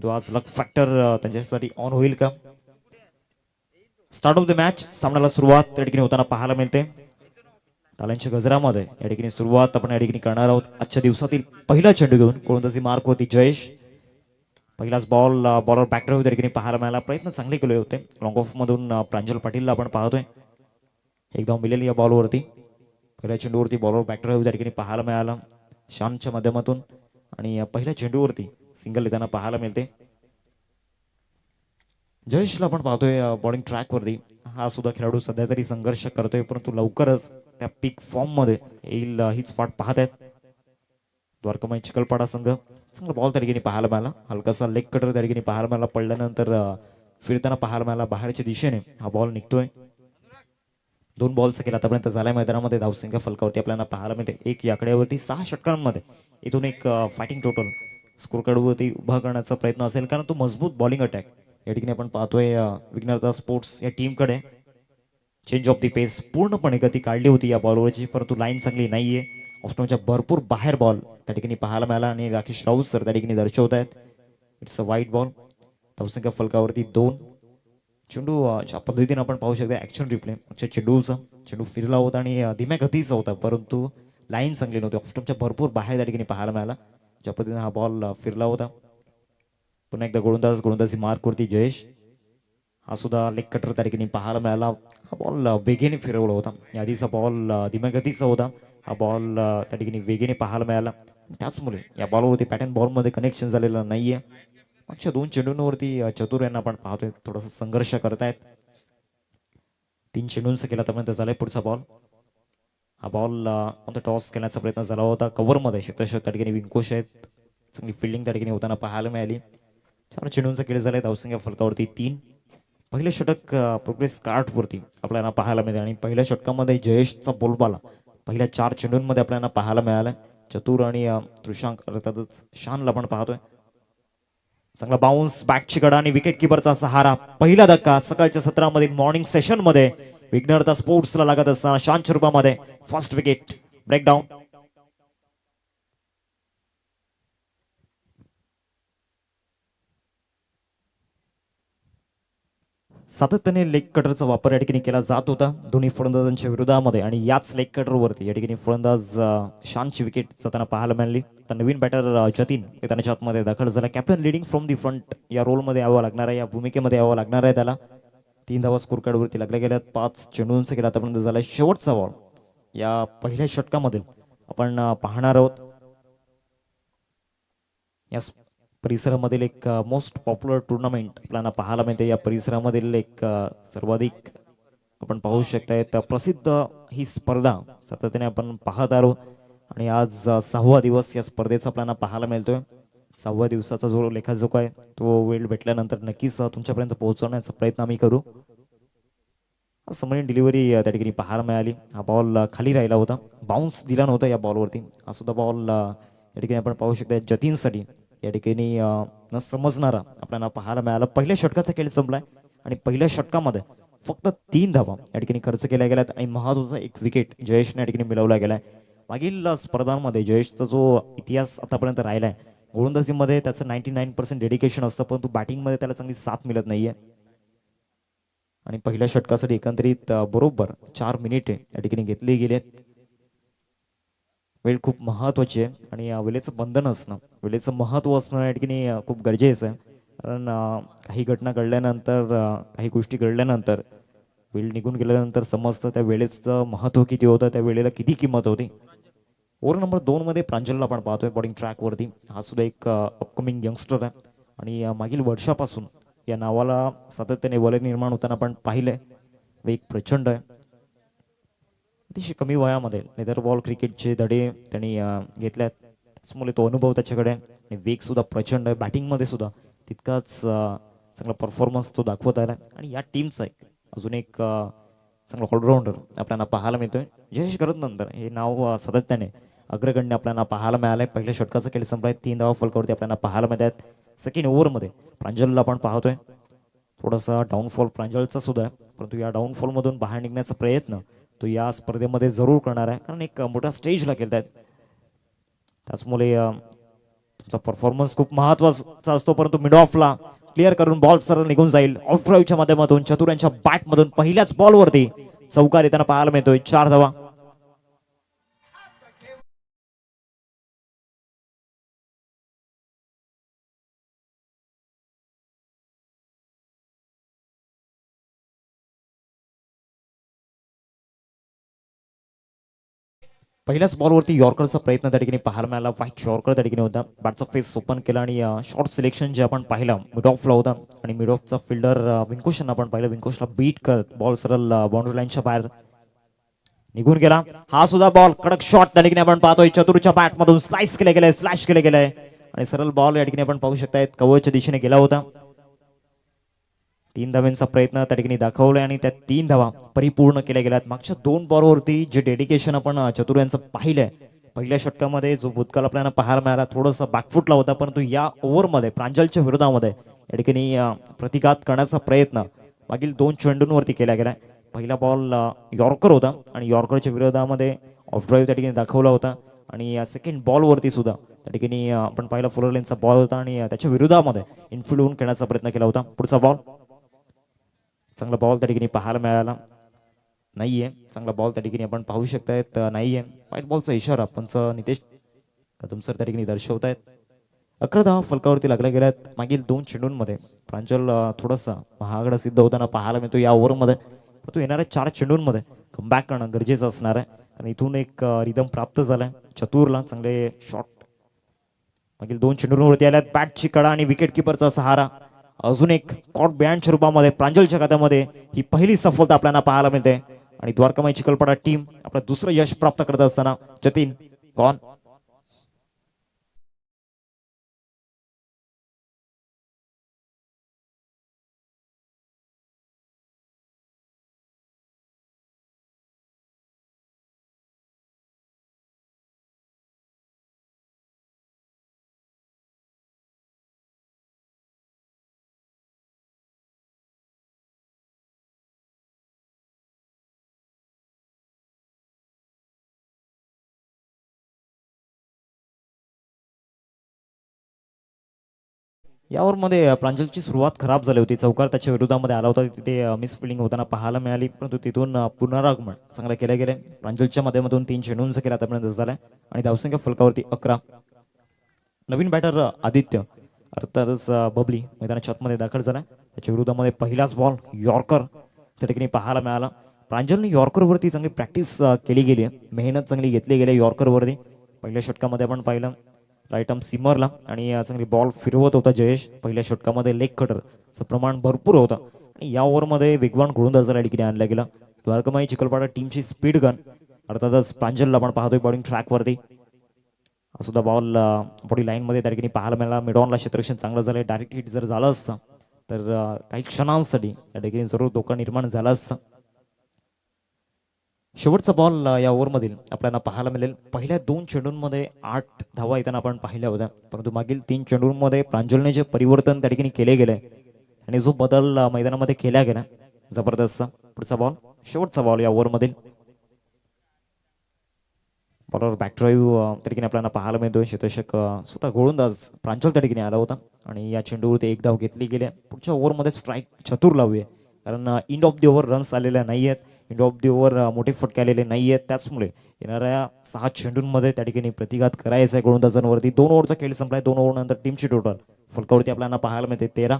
परंतु आज लक फॅक्टर त्यांच्यासाठी ऑन होईल का? स्टार्ट ऑफ द मॅच, सामन्याला सुरुवात त्या ठिकाणी होताना पाहायला मिळते. टाळ्यांच्या गजरामध्ये या ठिकाणी सुरुवात आपण या ठिकाणी करणार आहोत. आजच्या दिवसातील पहिला चेंडू घेऊन गोलंदाजी मार्क होती जयेश. पहिलाच बॉल बॉलर बॅकड्राईव्ह त्या ठिकाणी पाहायला मिळाला. प्रयत्न चांगले केले होते लॉंग ऑफ मधून. प्रांजल पाटीलला आपण पाहतोय एक धाव मिळेल या बॉलवरती. पहिल्या चेंडूवरती बॉलर बॅकड्राईव्ह त्या ठिकाणी पाहायला मिळाला शानच्या माध्यमातून आणि पहिल्या चेंडूवरती सिंगल येताना पाहायला मिळते. जयेशला आपण पाहतोय बॉलिंग ट्रॅक वरती. हा सुद्धा खेळाडू सध्या तरी संघर्ष करतोय परंतु लवकरच त्या पीक फॉर्म मध्ये येईल हीच वाट पाहत आहेत द्वारकामाई चिखलपाडा संघ. चांगला बॉल त्या ठिकाणी पाहायला मिळाला. हलकासा लेग कटर त्या ठिकाणी पाहायला मिळाला. पडल्यानंतर फिरताना पाहायला मिळाला बाहेरच्या दिशेने हा बॉल निघतोय. 2 बॉलचा केला आतापर्यंत झालाय मैदानामध्ये. धावसंख्या फलकावरती आपल्याला पाहायला मिळते 1 या आकड्यावरती. 6 षटकांमध्ये इथून एक फायटिंग टोटल स्कोर कार्डवरती उभा करण्याचा प्रयत्न असेल कारण तो मजबूत बॉलिंग अटॅक या ठिकाणी आपण पाहतोय विघ्नहर्ता स्पोर्ट्स या टीमकडे. चेंज ऑफ द पेस पूर्णपणे गती काढली होती या बॉलवरची परंतु लाईन चांगली नाहीये. ऑफस्टॉनच्या भरपूर बाहेर बॉल त्या ठिकाणी पाहायला मिळाला आणि राकेश राऊत सर त्या ठिकाणी दर्शवत आहेत इट्स अ वाईट बॉल. धावसंख्या फलकावरती 2. चेंडू ज्या पद्धतीने आपण पाहू शकता ऍक्शन रिप्ले चेंडूचा चेंडू फिरला होता आणि धीम्या गतीचा होता परंतु लाईन चांगली नव्हती. ऑफस्टॉनच्या भरपूर बाहेर त्या ठिकाणी पाहायला मिळाला ज्या पद्धतीने हा बॉल फिरला होता. पुन्हा एकदा गोलंदाजी मार्क वरती जयेश. हा सुद्धा लेग कटर त्या ठिकाणी पाहायला मिळाला. हा बॉल वेगेने फिरवला होता. याआधीचा बॉल धीम्या गतीचा होता. हा बॉल त्या ठिकाणी वेगेने पाहायला मिळाला. त्याचमुळे या बॉलवरती पॅटर्न बॉलमध्ये कनेक्शन झालेलं नाहीये. मागच्या 2 चेंडूंवरती चतुर यांना आपण पाहतोय थोडासा संघर्ष करतायत. 3 चेंडूंचा केला त्यापर्यंत झालाय. पुढचा बॉल हा बॉल ऑन द टॉस करण्याचा प्रयत्न झाला होता कव्हरमध्ये. क्षेत्ररक्षक त्या ठिकाणी विंकोश आहेत. चांगली फिल्डिंग त्या ठिकाणी होताना पाहायला मिळाली. 4 चेंडूंचा केले झाले. धावसंख्या फलकावरती 3. पहिलं षटक प्रोग्रेस कार्ड वरती आपल्याला पाहायला मिळते आणि पहिल्या षटकामध्ये जयेशचा बोलबाला पहिल्या 4 चेंडूंमध्ये आपल्याला पाहायला मिळाला. चतुर आणि त्रिशांक अर्थातच शानला आपण पाहतोय. चांगला बाउन्स बॅकची गडा आणि विकेट किपरचा सहारा. पहिला धक्का सकाळच्या सत्रामध्ये मॉर्निंग सेशन मध्ये विघ्नहर्ता स्पोर्ट्सला लागत असताना शांत रूपामध्ये फर्स्ट विकेट ब्रेकडाऊन. सातत्याने लेग कटरचा वापर या ठिकाणी केला जात होता दोन्ही फलंदाजांच्या विरोधामध्ये आणि याच लेग कटरवरती या ठिकाणी फलंदाज शानची विकेट जाताना पाहायला मिळाली. तर नवीन बॅटर जतीन त्याच्या आतमध्ये दाखल झाला. Captain leading from the front या रोलमध्ये यावं लागणार आहे, या भूमिकेमध्ये यावं लागणार आहे त्याला. 3 धावा स्कोर कार्डवरती लागल्या गेल्यात. 5 चेंडूंचा केला आतापर्यंत झाला शेवटचा बॉल या पहिल्या षटकामधील आपण पाहणार आहोत. या परिसरामधील एक मोस्ट पॉप्युलर टुर्नामेंट आपल्याला पाहायला मिळते. या परिसरामधील एक सर्वाधिक आपण पाहू शकताय प्रसिद्ध ही स्पर्धा सातत्याने आपण पाहत आहोत आणि आज 6वा दिवस या स्पर्धेचा आपल्याला पाहायला मिळतोय. 6व्या दिवसाचा जो लेखाजोखा आहे तो वेळ भेटल्यानंतर नक्कीच तुमच्यापर्यंत पोहोचवण्याचा प्रयत्न आम्ही करू. समोरील डिलिव्हरी त्या ठिकाणी पाहायला मिळाली. हा बॉल खाली राहिला होता, बाउन्स दिला नव्हता या बॉलवरती. हा सुद्धा बॉल या ठिकाणी आपण पाहू शकता जतीनसाठी या ठिकाणी न समजणारा आपल्याला पाहायला मिळाला. पहिल्या षटकाचा खेळ संपलाय आणि पहिल्या षटकामध्ये फक्त 3 धावा या ठिकाणी खर्च केल्या गेल्यात आणि महत्वाचा एक विकेट जयेशने या ठिकाणी मिळवला गेलाय. मागील स्पर्धांमध्ये जयेशचा जो इतिहास आतापर्यंत राहिलाय गोलंदाजीमध्ये त्याचं 99% डेडिकेशन असतं परंतु बॅटिंगमध्ये त्याला चांगली साथ मिळत नाहीये आणि पहिल्या षटकासाठी एकंदरीत बरोबर 4 मिनिटे या ठिकाणी घेतली गेली आहेत. वेळ खूप महत्वाची आहे आणि वेळेचं बंधन असणं, वेळेचं महत्व असणं या ठिकाणी खूप गरजेचं आहे. कारण काही घटना घडल्यानंतर काही गोष्टी घडल्यानंतर वेळ निघून गेल्यानंतर समजतं त्या वेळेचं महत्व किती होतं, त्या वेळेला किती किंमत होती. ओव्हर नंबर 2 मध्ये प्रांजलला आपण पाहतोय बॉलिंग ट्रॅक वरती. हा सुद्धा एक अपकमिंग यंगस्टर आहे आणि मागील वर्षापासून या नावाला सातत्याने वलय निर्माण होताना आपण पाहिलंय. वेग प्रचंड आहे. अतिशय कमी वयामध्ये लेदर बॉल क्रिकेटचे धडे त्यांनी घेतल्यात त्यामुळे तो अनुभव त्याच्याकडे आणि वेग सुद्धा प्रचंड आहे. बॅटिंगमध्ये सुद्धा तितकाच चांगला परफॉर्मन्स तो दाखवत आला आणि या टीमचा अजून एक चांगला ऑलराऊंडर आपल्याला पाहायला मिळतोय. जयेश नंतर हे नाव सातत्याने अग्रगण्य आपल्याला पाहायला मिळालंय. पहिल्या षटकाचा खेळ संपलाय. 3 धावा फलकावरती आपल्याला पाहायला मिळतात. सेकंड ओव्हरमध्ये प्रांजलला आपण पाहतोय थोडासा डाऊनफॉल प्रांजलचा सुद्धा आहे परंतु या डाऊनफॉल मधून बाहेर निघण्याचा प्रयत्न तो या स्पर्धेमध्ये जरूर करणार आहे कारण एक मोठा स्टेजला केलतायत. त्याचमुळे तुमचा परफॉर्मन्स खूप महत्वाचा असतो, परंतु मिड ऑफला क्लिअर करून बॉल सरळ निघून जाईल. ऑफ ड्राईव्हच्या माध्यमातून चतुर यांच्या बॅटमधून पहिल्याच बॉलवरती चौकार येताना पाहायला मिळतोय. 4 धावा. पहिल्याच बॉलवरती यॉर्करचा प्रयत्न त्या ठिकाणी पाहायला मिळाला. व्हाईट यॉर्कर त्या ठिकाणी होता. बॅटचा फेस ओपन केला आणि शॉर्ट सिलेक्शन जे आपण पाहिलं मिड ऑफला होता आणि मिड ऑफचा फिल्डर विंकुशन आपण पाहिलं. विंकुशला बीट करत बॉल सरळ बाउंड्री लाईनच्या बाहेर निघून गेला. हा सुद्धा बॉल कडक शॉट त्या ठिकाणी आपण पाहतोय. चतुरच्या बॅटमधून स्लाइस केले गेले, स्लॅश केले गेले आणि सरळ बॉल या ठिकाणी आपण पाहू शकताय कव्हरच्या दिशेने गेला होता. 3 धावांचा प्रयत्न त्या ठिकाणी दाखवलाय आणि त्या 3 धावा परिपूर्ण केल्या गेल्यात. मागच्या 2 बॉलवरती जे डेडिकेशन आपण चतुर यांचं पाहिलंय, पहिल्या षटकामध्ये जो भूतकाळ आपल्याला पाहायला मिळाला थोडंसं बॅकफुटला होता, परंतु या ओव्हरमध्ये प्रांजलच्या विरोधामध्ये या ठिकाणी प्रतिघात करण्याचा प्रयत्न मागील 2 चेंडूंवरती केला गेलाय. पहिला बॉल यॉर्कर होता आणि यॉर्करच्या विरोधामध्ये ऑफ ड्राईव्ह त्या ठिकाणी दाखवला होता आणि सेकंड बॉलवरती सुद्धा त्या ठिकाणी आपण पाहिला फुलर लेनचा बॉल होता आणि त्याच्या विरोधामध्ये इनफिल्ड होऊन खेळण्याचा प्रयत्न केला होता. पुढचा बॉल चांगला बॉल त्या ठिकाणी पाहायला मिळाला नाहीये. चांगला बॉल त्या ठिकाणी आपण पाहू शकतायत नाहीये. व्हाईट बॉलचा इशारा पंच नितेश कदम सर त्या ठिकाणी दर्शवतायत. 11 धावा फलकावरती लागल्या गेल्यात. मागील 2 चेंडूंमध्ये प्रांजल थोडासा महागडा सिद्ध होताना पाहायला मिळतो या ओव्हरमध्ये, परंतु येणाऱ्या 4 चेंडूंमध्ये कमबॅक करणं गरजेचं असणार आहे कारण इथून एक रिदम प्राप्त झालाय. चतुरला चांगले शॉट मागील 2 चेंडूंवरती आल्यात. बॅटची कडा आणि विकेट किपरचा सहारा. अजून एक कॉट बँडच्या रूपामध्ये प्रांजलच्या खात्यामध्ये ही पहिली सफलता आपल्याला पाहायला मिळते आणि द्वारकामाई चिखलपाडा टीम आपलं दुसरं यश प्राप्त करत असताना जतीन कॉन या ओव्हरमध्ये प्रांजलची सुरुवात खराब झाली होती. चौकार त्याच्या विरोधामध्ये आला होता, तिथे मिस फिल्डिंग होताना पाहायला मिळाली, परंतु तिथून पुनरागमन चांगलं केलं गेले. प्रांजलच्या माध्यमातून 3 चेंडूंचा केला आतापर्यंत झालाय आणि धावसंख्या फलकावरती 11. नवीन बॅटर आदित्य अर्थातच बबली मैदानाच्या आतमध्ये दाखल झाला. त्याच्या विरोधामध्ये पहिलाच बॉल यॉर्कर त्या ठिकाणी पाहायला मिळाला. प्रांजलने यॉर्करवरती चांगली प्रॅक्टिस केली गेली, मेहनत चांगली घेतली गेली यॉर्करवरती. पहिल्या षटकामध्ये आपण पाहिलं राईट आर्म सिमरला आणि चांगली बॉल फिरवत होता जयेश. पहिल्या षटकामध्ये लेग कटरचं प्रमाण भरपूर होतं आणि या ओव्हरमध्ये वेगवान गोलंदाजाला या ठिकाणी आणला गेला. द्वारकामाई चिखलपाडा टीमची स्पीड गन अर्थातच प्रांजलला आपण पाहतोय बॉलिंग ट्रॅकवरती. हा सुद्धा बॉल बॉडी लाईनमध्ये त्या ठिकाणी पाहायला मिळाला. मिडॉनला क्षेत्ररक्षण चांगलं झालंय. डायरेक्ट हिट जर झालं असतं तर काही क्षणांसाठी या ठिकाणी जरूर धोका निर्माण झाला असता. शेवटचा बॉल या ओव्हरमधील आपल्याला पाहायला मिळेल. पहिल्या 2 चेंडूंमध्ये 8 धावा येताना आपण पाहिल्या होत्या, परंतु मागील 3 चेंडूंमध्ये प्रांजलने जे परिवर्तन त्या ठिकाणी केले गेले आणि जो बदल मैदानामध्ये केला गेला जबरदस्त. पुढचा बॉल शेवटचा बॉल या ओव्हरमधील बॉलर बॅक ड्राईव्ह त्या ठिकाणी आपल्याला पाहायला मिळतोय. क्षेत्ररक्षक स्वतः गोलंदाज प्रांजल त्या ठिकाणी आला होता आणि या चेंडूवरती 1 धाव घेतली गेली. पुढच्या ओव्हरमध्ये स्ट्राईक चतुर लावूया कारण end of the over runs आलेल्या नाही आहेत. इंड ऑफ द ओव्हर मोठे फटके आलेले नाही आहेत. त्याचमुळे येणाऱ्या 6 चेंडूंमध्ये त्या ठिकाणी प्रतिघात करायचा आहे गोलंदाजांवरती. 2 ओव्हरचा खेळ संपलाय. 2 ओव्हर नंतर टीमची टोटल फलकावरती आपल्याला पाहायला मिळते 13.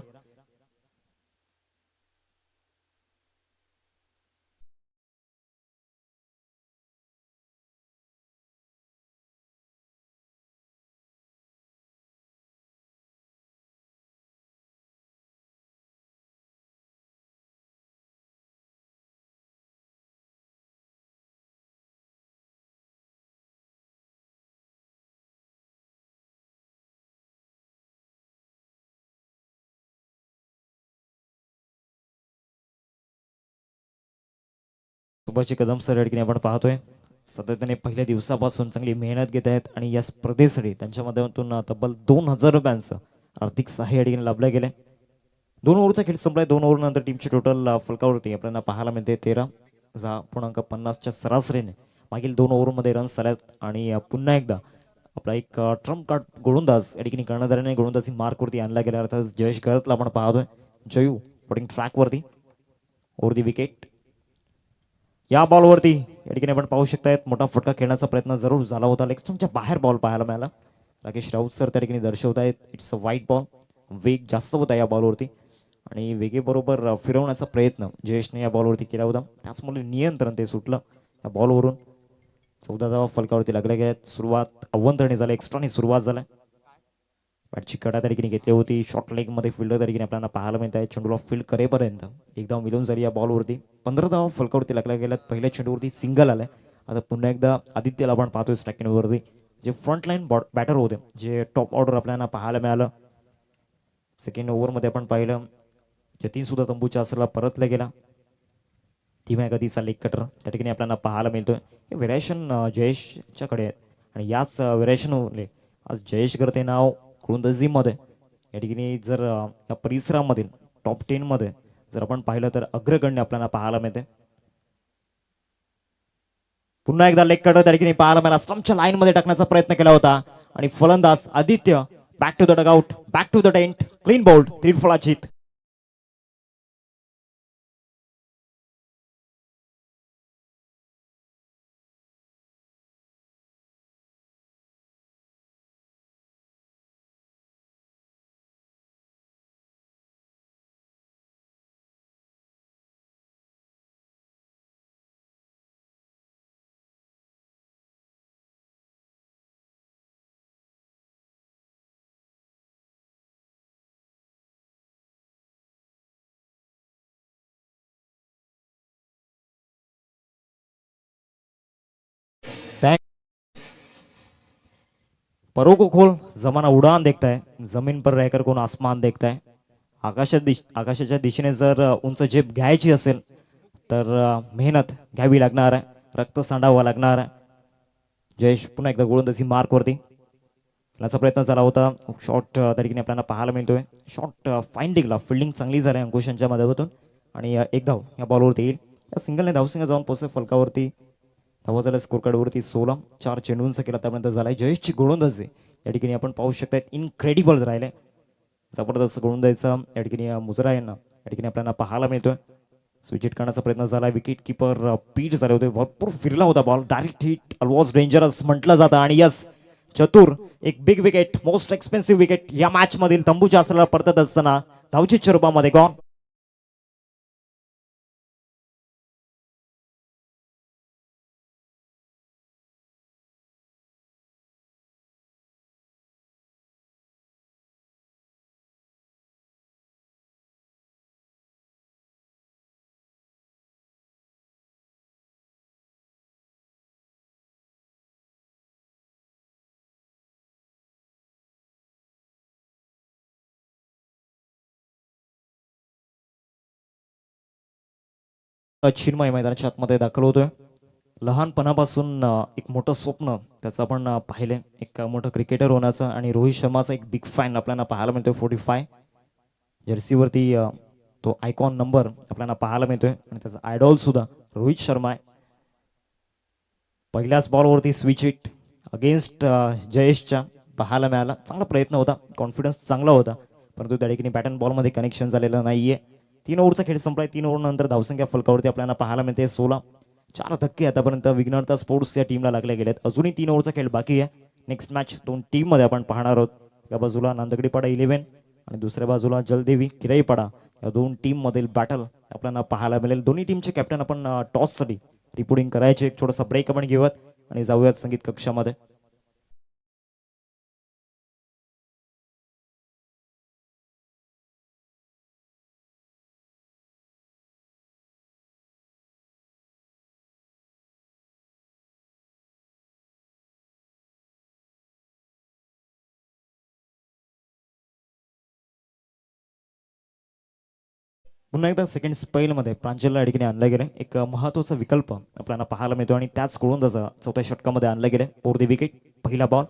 सुभाषजी कदम सर या ठिकाणी आपण पाहतोय सातत्याने पहिल्या दिवसापासून चांगली मेहनत घेत आहेत आणि या स्पर्धेसाठी त्यांच्या माध्यमातून तब्बल 2000 रुपयांचं आर्थिक सहाय्य या ठिकाणी लाभलं गेले. 2 ओव्हरचा खेळ संपलाय. 2 ओव्हर नंतर टीमची टोटल फलकावरती आपल्याला पाहायला मिळते 13.50च्या सरासरीने मागील 2 ओव्हरमध्ये रन्स आल्यात आणि पुन्हा एकदा आपला एक ट्रम्प कार्ड गोलंदाज या ठिकाणी कर्णधाराने गोलंदाजी मार्कवरती आणला गेला. अर्थात जयेश गरतला आपण पाहतोय. जयू बॉलिंग ट्रॅकवरती ओव्हर दी विकेट. या बॉलवरती या ठिकाणी आपण पाहू शकतायत मोठा फटका खेळण्याचा प्रयत्न जरूर झाला होता. लेग स्टंपच्या बाहेर बॉल पाहायला मिळाला. राकेश राऊत सर त्या ठिकाणी दर्शवतायत इट्स अ वाईट बॉल. वेग जास्त होता या बॉलवरती आणि वेगेबरोबर फिरवण्याचा प्रयत्न जयेशने या बॉलवरती केला होता. त्याचमुळे नियंत्रण ते सुटलं या बॉलवरून. 14 धावा फलकावरती लागल्या गेल्यात. सुरुवात अव्वंतरणी झाली. एक्स्ट्राने सुरुवात झाल्या. बॅटची कडा त्या ठिकाणी घेतली होती. शॉर्ट लेग मध्ये फिल्डर त्या ठिकाणी आपल्याला पाहायला मिळत आहे. चेंडूला फील्ड करेपर्यंत एकदा मिळून झाली या बॉलवरती. 15 धावा फलकावरती लागल्या गेल्यात. पहिल्या चेंडूवरती सिंगल आलाय. आता पुन्हा एकदा आदित्यला आपण पाहतोय स्ट्रायकिंगवरती. जे फ्रंट लाईन बॅटर होते, जे टॉप ऑर्डर आपल्याला पाहायला मिळालं. सेकंड ओव्हरमध्ये आपण पाहिलं जतीन सुद्धा तंबूच्या असरला परतला गेला. धीम्या गतीचा लेग कटर त्या ठिकाणी आपल्याला पाहायला मिळतोय. हे व्हेरिएशन जयेशच्याकडे आहे आणि याच व्हेरिएशनमुळे आज जयेश करते नाव गोलंदाजीमध्ये या ठिकाणी जर या परिसरामधील टॉप 10 मध्ये जर आपण पाहिलं तर अग्रगण्य आपल्याला पाहायला मिळते. पुन्हा एकदा लेग कटर त्या ठिकाणी पाहायला मिळाला. स्टंपच्या लाईन मध्ये टाकण्याचा प्रयत्न केला होता आणि फलंदाज Aditya back to the dugout, back to the tent, clean bold, 3 फलंदाजीत. परों को खोल जमाना उडान देखता है, जमीन पर रहकर कोण आसमान देखता है. आकाशाच्या दिशेने जर उंच झेप घ्यायची असेल तर मेहनत घ्यावी लागणार आहे, रक्त सांडावं लागणार आहे. जयेश पुन्हा एकदा गोलंदाजी मार्कवरती याचा प्रयत्न झाला होता. शॉर्ट त्या ठिकाणी आपल्याला पाहायला मिळतोय. शॉर्ट फाइंडिंगला फिल्डिंग चांगली झाली अंकुशांच्या माध्यमातून आणि एक धाव या बॉलवरती येईल. या सिंगलने धावसंख्या जाऊन पोहोचले फलकावरती. धावा झाल्या स्कोर कार्डवरती 16. 4 चेंडूंचा केला त्यापर्यंत झालाय. जयेशची गोलंदाजी या ठिकाणी आपण पाहू शकता इनक्रेडिबल राहिले. जबरदस्त गोलंदाजीचा या ठिकाणी मुजरा यांना या ठिकाणी आपल्याला पाहायला मिळतोय. स्विच करण्याचा प्रयत्न झाला. विकेट किपर पीठ झाले होते. भरपूर फिरला होता ball. Direct hit almost dangerous म्हटलं जातं आणि यस चतुर एक big wicket, most expensive wicket या मॅच मधील तंबूच्या असलेला परतत असताना धावचीच्या रूपामध्ये गॉन. चिन्मय मैदानाच्या आतमध्ये दाखल होतोय. लहानपणापासून एक मोठं स्वप्न त्याचं आपण पाहिलंय, एक मोठं क्रिकेटर होण्याचं आणि रोहित शर्माचा एक बिग फॅन आपल्याला पाहायला मिळतोय. 45 जर्सीवरती तो आयकॉन नंबर आपल्याला पाहायला मिळतोय आणि त्याचा आयडॉल सुद्धा रोहित शर्मा आहे. पहिल्याच बॉलवरती स्विच हिट अगेन्स्ट जयेशच्या पाहायला मिळाला. चांगला प्रयत्न होता, कॉन्फिडन्स चांगला होता, परंतु त्या ठिकाणी बॅट अँड बॉलमध्ये कनेक्शन झालेलं नाहीये. 3 ओव्हरचा खेळ संपलाय. 3 ओव्हर नंतर धावसंख्या फलकावरती आपल्याला पाहायला मिळते 16. 4 धक्के आतापर्यंत विघ्नहर्ता स्पोर्ट्स या टीमला लागले गेलेत. अजूनही 3 ओव्हरचा खेळ बाकी आहे. नेक्स्ट मॅच 2 टीम मध्ये आपण पाहणार आहोत. एका बाजूला नांदगडीपाडा 11 आणि दुसऱ्या बाजूला जलदेवी किराईपाडा या 2 टीम मधील बॅटल आपल्याला पाहायला मिळेल. दोन्ही टीमचे कॅप्टन आपण टॉससाठी रिपोर्टिंग करायचे. एक छोटासा ब्रेक आपण घेऊयात आणि जाऊयात संगीत कक्षामध्ये. पुन्हा एकदा सेकंड स्पेलमध्ये प्रांजलला या ठिकाणी आणलं गेलं. एक महत्वाचा विकल्प आपल्याला पाहायला मिळतो आणि त्याच गोलंदाजा चौथ्या षटकामध्ये आणलं गेलं. ओव्हर द विकेट पहिला बॉल.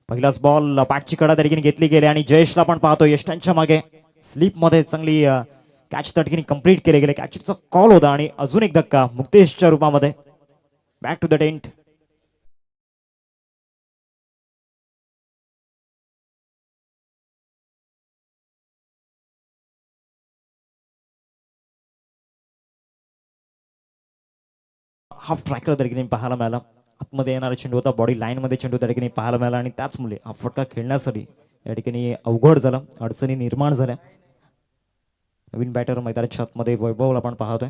पहिलाच बॉल बॅटची कडा त्या ठिकाणी घेतली गेली आणि जयेशला पण पाहतो यष्टांच्या मागे स्लीप मध्ये चांगली कॅच त्या ठिकाणी कंप्लीट केले गेले. कॅचचा कॉल होता आणि अजून एक धक्का मुक्तेशच्या रूपामध्ये. Back to the tent. Half tracker त्या ठिकाणी पाहायला मिळाला. आतमध्ये येणारा चेंडू होता, बॉडी लाईनमध्ये चेंडू त्या ठिकाणी पाहायला मिळाला आणि त्याचमुळे हा फटका खेळण्यासाठी या ठिकाणी अवघड झाला, अडचणी निर्माण झाल्या. नवीन बॅटर मैदानाच्या आतमध्ये वैभवला आपण पाहतोय.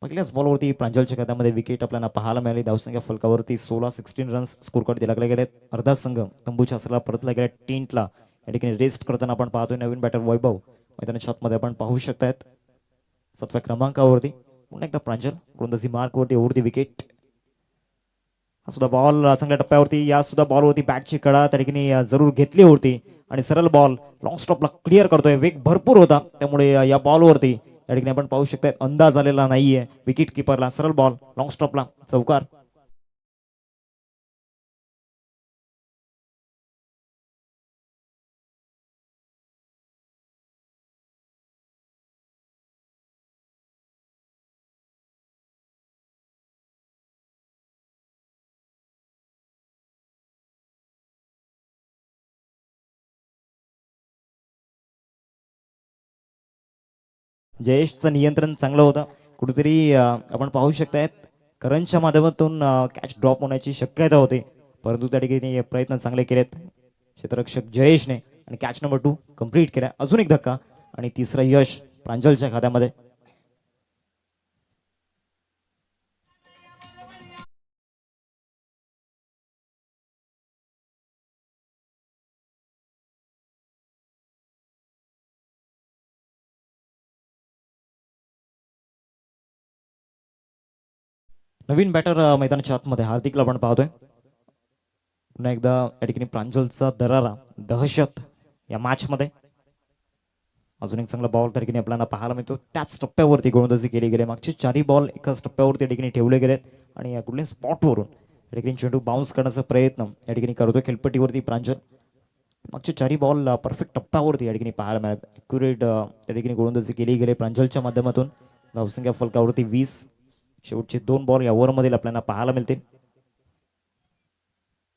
पहिल्याच बॉलवरती प्रांजलच्या खात्यामध्ये विकेट आपल्याला पाहायला मिळाली. धावसंख्या फलकावरती 16 रन्स स्कोर कार्ड लागले गेलेत. अर्धा संघ तंबूच्या असला परतला गेला. टेंटला या ठिकाणी रेस्ट करताना आपण पाहतोय. नवीन बॅटर वैभव मैदानाच्या आतमध्ये आपण पाहू शकतायत. 7व्या क्रमांकावरती पुन्हा एकदा प्रांजल गोलंदाजी मार्कवरती ओव्हर विकेट. हा सुद्धा बॉल चांगल्या टप्प्यावरती, या सुद्धा बॉलवरती बॅटची कडा त्या ठिकाणी जरूर घेतली होती आणि सरळ बॉल लॉंग स्टॉपला क्लिअर करतोय. वेग भरपूर होता, त्यामुळे या बॉलवरती या ठिकाणी आपण पाहू शकता अंदाज आलेला नाहीये विकेट किपरला. सरळ बॉल लॉंग स्टॉपला चौकार. जयेशचं नियंत्रण चांगलं होतं. कुठेतरी आपण पाहू शकतायत करंजच्या माध्यमातून कॅच ड्रॉप होण्याची शक्यता होती, परंतु त्या ठिकाणी प्रयत्न चांगले केलेत क्षेत्ररक्षक जयेशने आणि कॅच नंबर 2 कंप्लीट केला. अजून एक धक्का आणि तिसरं यश प्रांजलच्या खात्यामध्ये. नवीन बॅटर मैदानाच्या आतमध्ये हार्दिकला आपण पाहतोय. पुन्हा एकदा या ठिकाणी प्रांजलचा दरारा दहशत या मॅच मध्ये. अजून एक चांगला बॉल त्या ठिकाणी आपल्याला पाहायला मिळतो. त्याच टप्प्यावरती गोलंदाजी केली गेली. मागचे 4 बॉल एकाच टप्प्यावरती या ठिकाणी ठेवले गेलेत आणि या कुठल्या स्पॉटवरून या ठिकाणी चेंडू बाउन्स करण्याचा प्रयत्न या ठिकाणी करतोय खेळपट्टीवरती प्रांजल. मागचे 4 बॉल परफेक्ट टप्प्यावरती या ठिकाणी पाहायला मिळत. ॲक्युरेट त्या ठिकाणी गोलंदाजी केली गेली प्रांजलच्या माध्यमातून. धावसंख्या फलकावरती 20. शेवटचे 2 बॉल या ओव्हरमध्ये आपल्याला पाहायला मिळतील.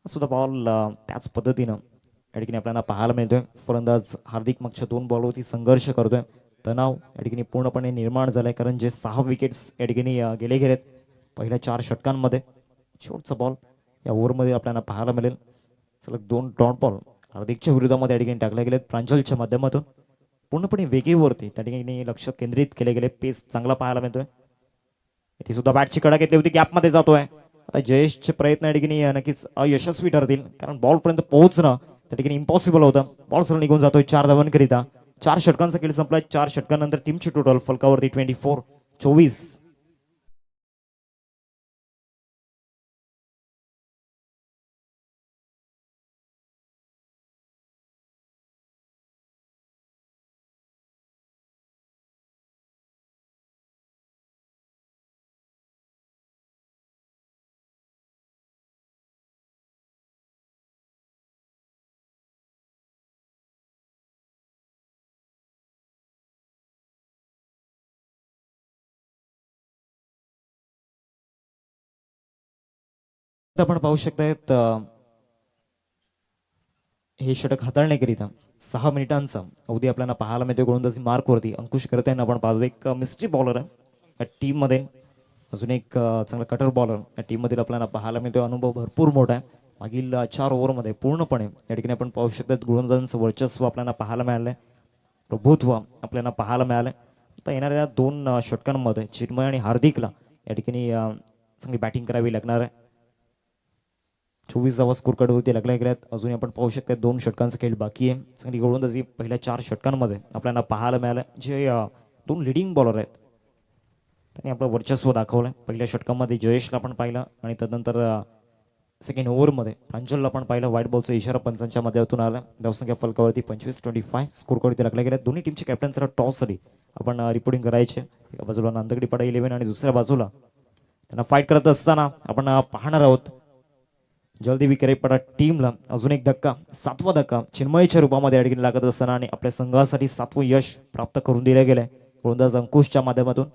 सुद्धा बॉल त्याच पद्धतीनं या ठिकाणी आपल्याला पाहायला मिळतोय. फलंदाज हार्दिक मागच्या 2 बॉलवरती संघर्ष करतोय. तणाव या ठिकाणी पूर्णपणे निर्माण झालाय, कारण जे 6 विकेट्स या ठिकाणी गेले गेलेत पहिल्या 4 षटकांमध्ये. शेवटचा बॉल या ओव्हरमध्ये आपल्याला पाहायला मिळेल. सलग 2 डॉट बॉल हार्दिकच्या विरोधामध्ये या ठिकाणी टाकले गेलेत प्रांजलच्या माध्यमातून. पूर्णपणे वेगेवरती त्या ठिकाणी लक्ष केंद्रित केले गेले. पेस चांगला पाहायला मिळतोय. इथे सुद्धा बॅटची कडा घेतली होती, गॅपमध्ये जातोय. आता जयेशचे प्रयत्न या ठिकाणी नक्कीच अयशस्वी ठरतील, कारण बॉलपर्यंत पोहोचणं त्या ठिकाणी इम्पॉसिबल होतं. बॉल सरळ निघून जातोय 4 धावांकरिता. 4 षटकांचा खेळ संपलाय. 4 षटकांनंतर टीमची टोटल फलकावरती 24. आपण पाहू शकतायत हे षटक हाताळण्याकरिता 6 मिनिटांचा अवधी आपल्याला पाहायला मिळते. गोलंदाजी मार्कवरती अंकुश करताना आपण पाहतो. एक मिस्ट्री बॉलर आहे या टीममध्ये. अजून एक चांगला कटर बॉलर या टीममधील आपल्याला पाहायला मिळतो. अनुभव भरपूर मोठा आहे. मागील 4 ओव्हरमध्ये पूर्णपणे या ठिकाणी आपण पाहू शकतात गोलंदाजांचं वर्चस्व आपल्याला पाहायला मिळालंय. प्रभुत्व आपल्याला पाहायला मिळालंय. आता येणाऱ्या 2 षटकांमध्ये चिन्मय आणि हार्दिकला या ठिकाणी चांगली बॅटिंग करावी लागणार आहे. 24 धावा स्कोर कार्डवरती लागल्या गेल्यात. अजूनही आपण पाहू शकता 2 षटकांचा खेळ बाकी आहे. चांगली गोलंदाजी पहिल्या 4 षटकांमध्ये आपल्याला पाहायला मिळालं. जे 2 लिडिंग बॉलर आहेत त्यांनी आपलं वर्चस्व दाखवलं. पहिल्या षटकामध्ये जयेशला आपण पाहिलं आणि त्यानंतर सेकंड ओव्हरमध्ये प्रांजलला आपण पाहिलं. व्हाईट बॉलचा इशारा पंचांच्या माध्यमातून आला. धावसंख्या फलकावरती 25 स्कोर कार्डवरती लागल्या गेल्या. दोन्ही टीमचे कॅप्टनचा टॉससाठी आपण रिपोर्टिंग करायचे. एका बाजूला नांदगडी पाडा 11 आणि दुसऱ्या बाजूला त्यांना फाईट करत असताना आपण पाहणार आहोत. जलदेवी केरेपडा टीमला अजून एक धक्का, 7वा धक्का चिन्मयच्या रूपामध्ये या ठिकाणी लागत असताना आणि आपल्या संघासाठी 7वं यश प्राप्त करून दिले गेले गोलंदाज अंकुशच्या माध्यमातून.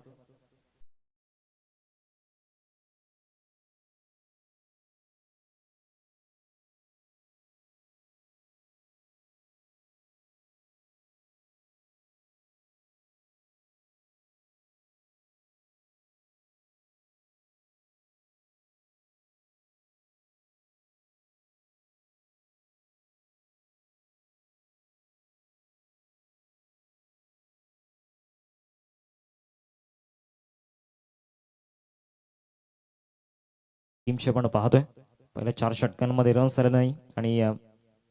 टीमचे पण पाहतोय पहिल्या 4 षटकांमध्ये रन्स आले नाही आणि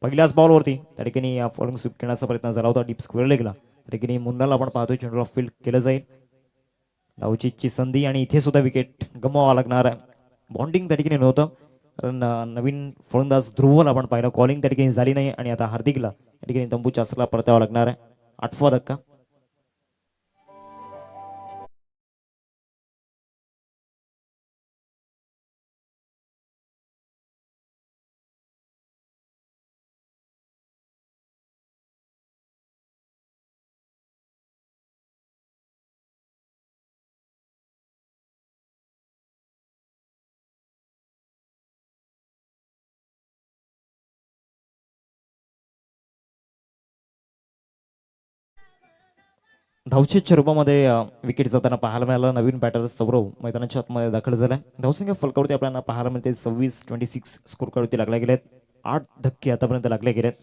पहिल्याच बॉलवरती त्या ठिकाणी फॉलोइंग स्वीप घेण्याचा प्रयत्न झाला होता डीप स्क्वेअर लेगला. त्या ठिकाणी मुन्नाला आपण पाहतोय चेंडूला फील्ड केलं जाईल. धावचीची संधी आणि इथे सुद्धा विकेट गमवावा लागणार आहे. बॉन्डिंग त्या ठिकाणी नव्हतं कारण नवीन फलंदाज ध्रुवला आपण पाहिलं कॉलिंग त्या ठिकाणी झाली नाही आणि आता हार्दिकला त्या ठिकाणी तंबूच्या असला परतावा लागणार आहे. 8वा धक्का. धावचीच्या रूपामध्ये विकेट जाताना पाहायला मिळालं. नवीन बॅटर सौरव मैदानाच्या आतमध्ये दाखल झाला. धावसंख्या फलकावरती आपल्याला पाहायला मिळते 26-26 स्कोर काढवरती लागले गेलेत. 8 धक्के आतापर्यंत लागले गेलेत.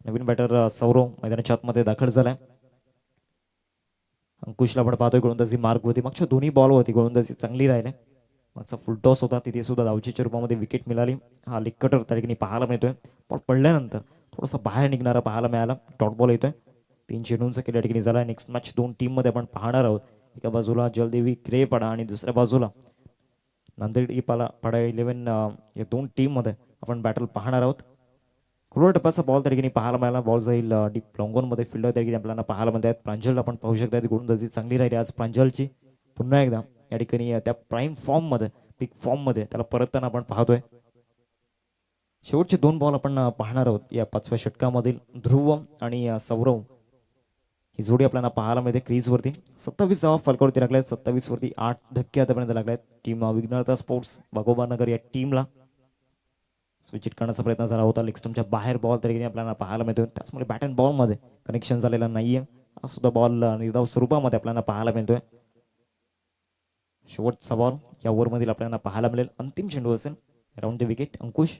नवीन बॅटर सौरव मैदानाच्या आतमध्ये दाखल झालाय. अंकुशला आपण पाहतोय गोलंदाजी मार्क होती मागच्या दोन्ही बॉल होती गोलंदाजी चांगली राहिली. मागचा फुल टॉस होता तिथे सुद्धा धावचीच्या रूपामध्ये विकेट मिळाली. हा लेग कटर त्या ठिकाणी पाहायला मिळतोय. बॉल पडल्यानंतर थोडासा बाहेर निघणारा पाहायला मिळाला. डॉट बॉल येतोय 3 चेंडूंचा केल्या ठिकाणी झाला. नेक्स्ट मॅच 2 टीम मध्ये आपण पाहणार आहोत. एका बाजूला जलदेवी क्रेपाडा आणि दुसऱ्या बाजूला नांदेड पाडा 11 या 2 टीम मध्ये आपण बॅटल पाहणार आहोत. क्रूर टप्प्याचा बॉल त्या ठिकाणी पाहायला मिळाला. बॉल जाईल डीप लॉंगॉन मध्ये फील्डर त्या ठिकाणी आपल्याला पाहायला मिळतात. प्रांजल आपण पाहू शकता गोलंदाजी चांगली राहिली आज प्रांजलची. पुन्हा एकदा या ठिकाणी त्या प्राईम फॉर्म मध्ये पिक फॉर्म मध्ये त्याला परतताना आपण पाहतोय. शेवटचे 2 बॉल आपण पाहणार आहोत या 5व्या षटकामधील ध्रुव आणि सौरव ही जोडी आपल्याला पाहायला मिळते क्रीजवरती. 27 धावा फलकावरती लागल्यात. 27 वरती 8 धक्के आतापर्यंत लागल्यात. टीम विघ्नहर्ता स्पोर्ट्स बागोबानगर या टीमला स्विच हिट करण्याचा प्रयत्न झाला होता. लेग स्टंपच्या बाहेर बॉल तरी आपल्याला पाहायला मिळतोय. त्याचमुळे बॅट अँड बॉल मध्ये कनेक्शन झालेला नाहीये. हा सुद्धा बॉल निर्धाव स्वरूपामध्ये आपल्याला पाहायला मिळतोय. शेवटचा बॉल या ओव्हरमधील आपल्याला पाहायला मिळेल. अंतिम चेंडू असेल राऊंड द विकेट. अंकुश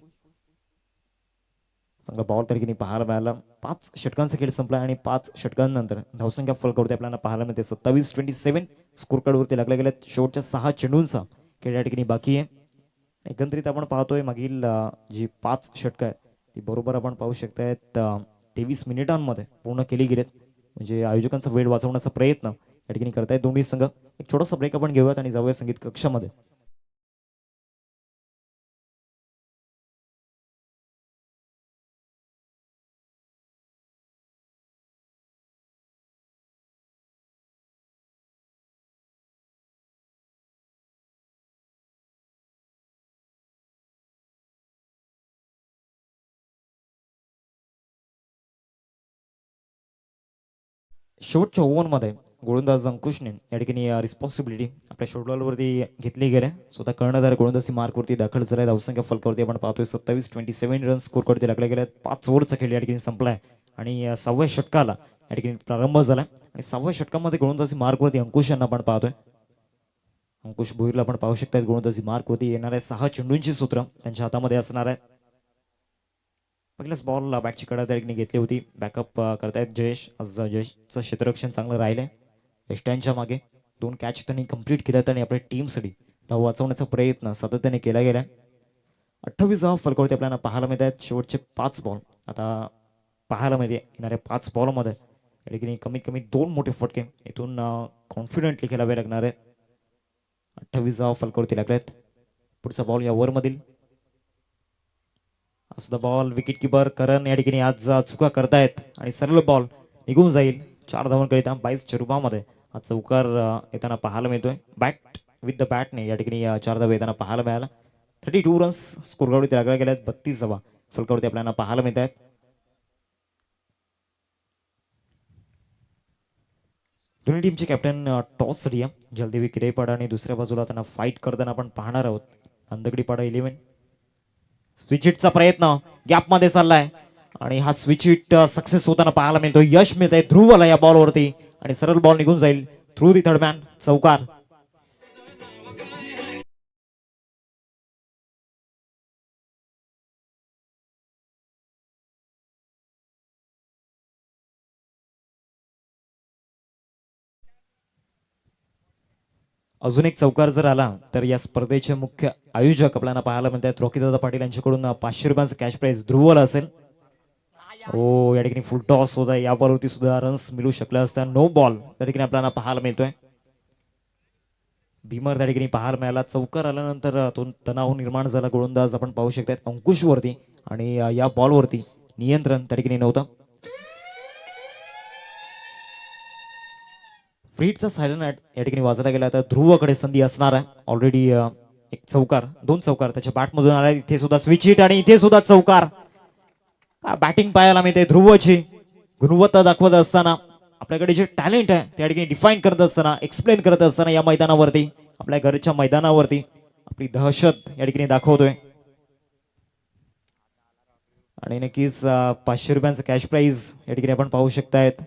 चांगला बॉल तरीके पाहायला मिळाला. 5 षटकांचा खेळ संपला आणि 5 षटकांनंतर धावसंख्या फलकावरती आपल्याला पाहायला मिळते 27-27 स्कोर कार्डवरती लागल्या गेल्यात. शेवटच्या 6 चेंडूंचा खेळ या ठिकाणी बाकी आहे. एकंदरीत आपण पाहतोय मागील जी 5 षटक आहेत ती बरोबर आपण पाहू शकतायत 23 मिनिटांमध्ये पूर्ण केली गेलेत. म्हणजे आयोजकांचा वेळ वाचवण्याचा प्रयत्न या ठिकाणी करतायत दोन्ही संघ. एक छोटासा ब्रेक आपण घेऊयात आणि जाऊया संगीत कक्षामध्ये. शेवटच्या ओव्हरमध्ये गोलंदाज अंकुशने या ठिकाणी रिस्पॉन्सिबिलिटी आपल्या शोल्डरवरती घेतली गेली. स्वतः कर्णधार गोलंदाजी मार्कवरती दाखल झालाय. धावसंख्या फलकावरती आपण पाहतोय 27-27 रन स्कोर करते लागले गेले. 5 ओव्हरचा खेळ या ठिकाणी संपलाय आणि 6व्या षटकाला या ठिकाणी प्रारंभ झाला आणि 6व्या षटकामध्ये गोलंदाजी मार्कवरती अंकुश यांना आपण पाहतोय. अंकुश भोईरला आपण पाहू शकतात गोलंदाजी मार्कवरती येणाऱ्या 6 चेंडूंची सूत्र त्यांच्या हातामध्ये असणार आहे. पहिल्याच बॉल बॅटची कडा त्या ठिकाणी घेतली होती. बॅकअप करतायत जयेश. आज जयेशचं क्षेत्ररक्षण चांगलं राहिलंय. यष्ट्यांच्या मागे 2 कॅच त्यांनी कंप्लीट केल्यात आणि आपल्या टीमसाठी धाव वाचवण्याचा प्रयत्न सातत्याने केला गेला. 28 धावा फलकावरती आपल्याला पाहायला मिळत आहेत. शेवटचे 5 बॉल आता पाहायला मिळते. येणाऱ्या 5 बॉलमध्ये या ठिकाणी कमीत कमी 2 मोठे फटके इथून कॉन्फिडेंटली खेळावे लागणार आहेत. 28 धावा फलकावरती लागल्यात. पुढचा बॉल या ओव्हरमधील सुद्धा बॉल विकेट किपर करण या ठिकाणी आज चुका करतायत आणि सरळ बॉल निघून जाईल. 4 धावांकरिता 22 रूपामध्ये हा चौकार येताना पाहायला मिळतोय. बॅट विथ द बॅटने या ठिकाणी 4 धावा येताना पाहायला मिळाला. 32 रन्स स्कोरवरती लागल्या गेल्यात. 32 धावा फलकावरती आपल्याला पाहायला मिळत आहेत. दोन्ही टीमचे कॅप्टन टॉस साठी जलदेवी किरेपाडा आणि दुसऱ्या बाजूला त्यांना फाईट करताना आपण पाहणार आहोत नांदगडीपाडा 11. स्विच हिटचा प्रयत्न गॅप मध्ये चाललाय आणि हा स्विच हिट सक्सेस होताना पाहायला मिळतो. यश मिळतंय ध्रुवला या बॉलवरती आणि सरळ बॉल निघून जाईल थ्रू दी थर्ड मॅन. चौकार. अजून एक चौकार जर आला तर या स्पर्धेचे मुख्य आयोजक आपल्याला पाहायला मिळतात रॉकीदादा पाटील यांच्याकडून 500 रुपयांचं कॅश प्राइज ध्रुवला असेल. ओ या ठिकाणी फुल टॉस होता, या बॉलवरती सुद्धा रन्स मिळू शकले असता. नो बॉल त्या ठिकाणी आपल्याला पाहायला मिळतोय. भीमर त्या ठिकाणी पाहायला मिळाला. चौकार आल्यानंतर तो तणाव निर्माण झाला. गोलंदाज आपण पाहू शकतात अंकुश वरती आणि या बॉलवरती नियंत्रण त्या ठिकाणी नव्हतं. फ्रीटचा सायलेंट या ठिकाणी वाजला गेला तर ध्रुवकडे संधी असणार आहे. ऑलरेडी एक चौकार, दोन चौकार त्याच्या बॅटमधून आला. इथे सुद्धा स्विच हिट आणि इथे सुद्धा चौकार. बॅटिंग पाहायला मिळते ध्रुवची गुणवत्ता दाखवत असताना, आपल्याकडे जे टॅलेंट आहे त्या ठिकाणी डिफाईन करत असताना, एक्सप्लेन करत असताना या मैदानावरती, आपल्या घरच्या मैदानावरती आपली दहशत या ठिकाणी दाखवतोय. आणि नक्कीच 500 रुपयांचं कॅश प्राइज या ठिकाणी आपण पाहू शकतायत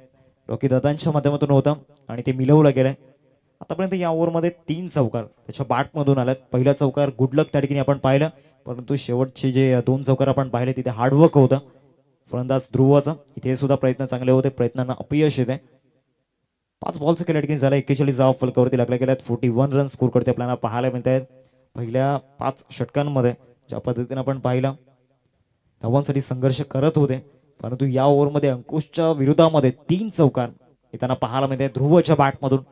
रॉकी दादांच्या माध्यमातून होतं आणि ते मिळवलं गेलंय. आतापर्यंत या ओव्हरमध्ये 3 चौकार त्याच्या बॅटमधून आल्यात. पहिला चौकार गुडलक त्या ठिकाणी आपण पाहिलं, परंतु शेवटचे जे 2 चौकार आपण पाहिले तिथे हार्डवर्क होतं फलंदाज ध्रुवाचा. इथे सुद्धा प्रयत्न चांगले होते, प्रयत्नांना अपयश येते. 5 बॉलचं केलं ठिकाणी झालं 41 धावा फलकावरती लागल्या गेल्यात. 41 रन स्कोर करते आपल्याला पाहायला मिळत आहेत. पहिल्या 5 षटकांमध्ये ज्या पद्धतीने आपण पाहिलं धावांसाठी संघर्ष करत होते, परंतु या ओव्हरमध्ये अंकुशच्या विरोधामध्ये 3 चौकार येताना पाहायला मिळते. ध्रुवच्या बॅटमधून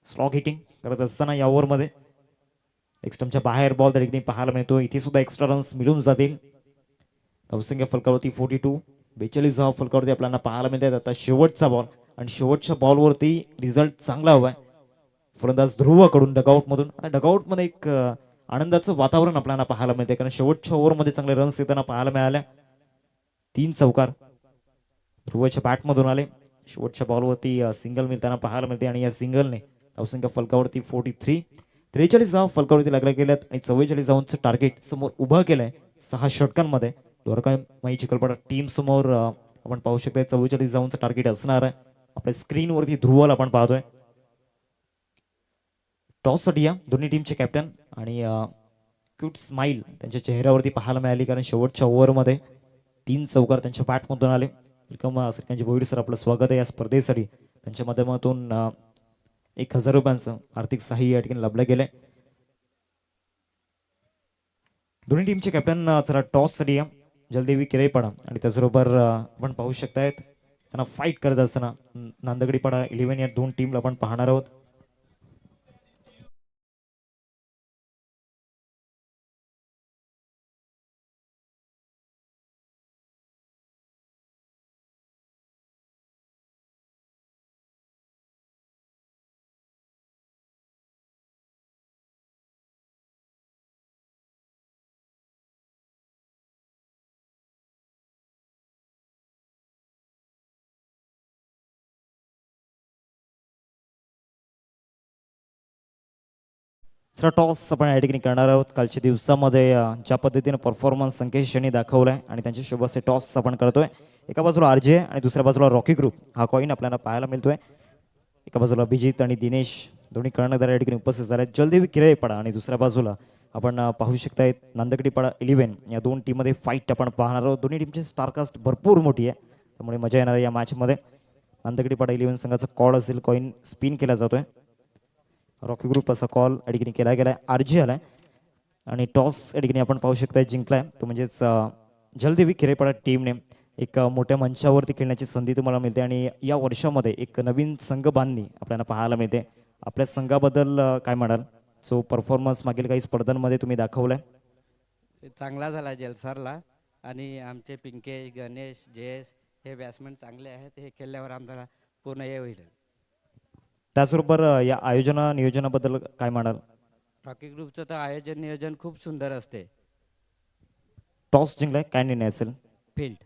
स्लॉग हिटिंग करत असताना या ओव्हरमध्ये एक्स्टमच्या बाहेर बॉल त्या ठिकाणी पाहायला मिळतो. इथे सुद्धा एक्स्ट्रा रन्स मिळून जातील. धावसंख्या फलकावरती 42, 42 धावा फलकावरती आपल्याला पाहायला मिळतात. आता शेवटचा बॉल आणि शेवटच्या बॉलवरती रिझल्ट चांगला हवाय फलंदाज ध्रुवकडून डगआउटमधून. आता डगआउटमध्ये एक आनंदाचं वातावरण आपल्याला पाहायला मिळते, कारण शेवटच्या ओव्हरमध्ये चांगले रन्स येताना पाहायला मिळाल्या. 3 चौकार ध्रुवच्या बॅटमधून आले. शेवटच्या बॉलवरती सिंगल मिळताना पाहायला मिळते आणि या सिंगलने धावसंख्या फलकावरती 43, 43 धावा फलकावरती लागल्या गेल्यात आणि 44 धावांचं टार्गेट समोर उभं केलंय 6 षटकांमध्ये. द्वारका माई चिखलपाडा टीम समोर आपण पाहू शकता 44 धावांचं टार्गेट असणार आहे. आपल्या स्क्रीनवरती ध्रुवला आपण पाहतोय. टॉससाठी या दोन्ही टीमचे कॅप्टन आणि क्यूट स्माइल त्यांच्या चेहऱ्यावरती पाहायला मिळाली, कारण शेवटच्या ओव्हरमध्ये 3 चौकार त्यांच्या बॅटमधून आले. वेलकम श्रीकांतजी भोईर सर, आपलं स्वागत आहे या स्पर्धेसाठी. त्यांच्या माध्यमातून 1000 रुपयांचं आर्थिक सहाय्य या ठिकाणी लाभलं गेलंय. दोन्ही टीमचे कॅप्टन चला टॉससाठी या जलदेवी किराईपाडा आणि त्याचबरोबर आपण पाहू शकतायत त्यांना फाईट करत असताना नांदगडीपाडा 11 या 2 टीमला आपण पाहणार आहोत. सर टॉस आपण या ठिकाणी करणार आहोत. कालच्या दिवसामध्ये ज्या पद्धतीने परफॉर्मन्स संकेश यांनी दाखवलाय आणि त्यांच्या शुभाचे टॉस आपण करतोय. एका बाजूला आरजे आणि दुसऱ्या बाजूला रॉकी ग्रुप हा कॉइन आपल्याला पाहायला मिळतोय. एका बाजूला अभिजित आणि दिनेश दोन्ही कर्णधार या ठिकाणी उपस्थित झाले. जलदेवी किराईपाडा आणि दुसऱ्या बाजूला आपण पाहू शकताय नांदगडीपाडा 11 या 2 टीममध्ये फाईट आपण पाहणार आहोत. दोन्ही टीमची स्टारकास्ट भरपूर मोठी आहे, त्यामुळे मजा येणार आहे या मॅचमध्ये. नांदगडीपाडा 11 संघाचा कॉल असेल, कॉइन स्पिन केला जातोय. रॉकी ग्रुप असा कॉल या ठिकाणी केला गेलाय, आरजी आलाय आणि टॉस या ठिकाणी आपण पाहू शकताय जिंकलाय तो म्हणजेच जलदेवी किराईपाडा टीमने. एक मोठ्या मंचावरती खेळण्याची संधी तुम्हाला मिळते आणि या वर्षामध्ये एक नवीन संघ बांधणी आपल्याला पाहायला मिळते. आपल्या संघाबद्दल काय म्हणाल? सो परफॉर्मन्स मागील काही स्पर्धांमध्ये तुम्ही दाखवलाय, चांगला झाला जलसरला आणि आमचे पिंकेश, गणेश, जयेश हे बॅट्समन चांगले आहेत. हे खेळल्यावर आम्हाला पूर्ण हे होईल. त्याचबरोबर या नियोजनाबद्दल काय म्हणाल? रॉकी ग्रुपचं तर आयोजन नियोजन खूप सुंदर असते. टॉस जिंकलाय, काय निर्णय असेल? Field.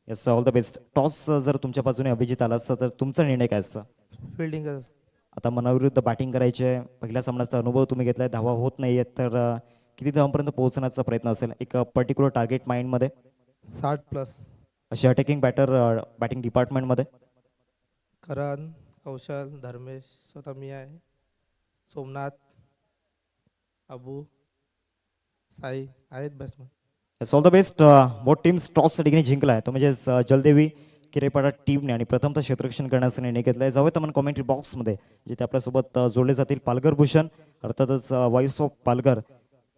Yes, all the best. Toss जर तुमच्या बाजूने अभिजित आला असता तर तुमचा निर्णय काय असता? फिल्डिंग. आता मनाविरुद्ध बॅटिंग करायचे, पहिल्या सामन्याचा अनुभव तुम्ही घेतलाय, धावा होत नाहीयेत, तर किती धावांपर्यंत पोहोचण्याचा प्रयत्न असेल एक पर्टिक्युलर टार्गेट माइंडमध्ये? 60+. अशी अटॅकिंग बॅटिंग डिपार्टमेंटमध्ये करण, कौशल, धर्मेश, स्वतः मी आहे, सोमनाथ, अबू, साई आहेत batsman. Yes, all the best. Both teams toss ठिकाणी जिंकलाय तो म्हणजे जलदेवी किरेपाडा टीमने आणि प्रथमतः क्षेत्ररक्षण करण्याचा निर्णय घेतलाय. जाऊयात आपण कॉमेंट्री बॉक्समध्ये, जिथे आपल्यासोबत जोडले जातील पालघर भूषण, अर्थातच voice of Palghar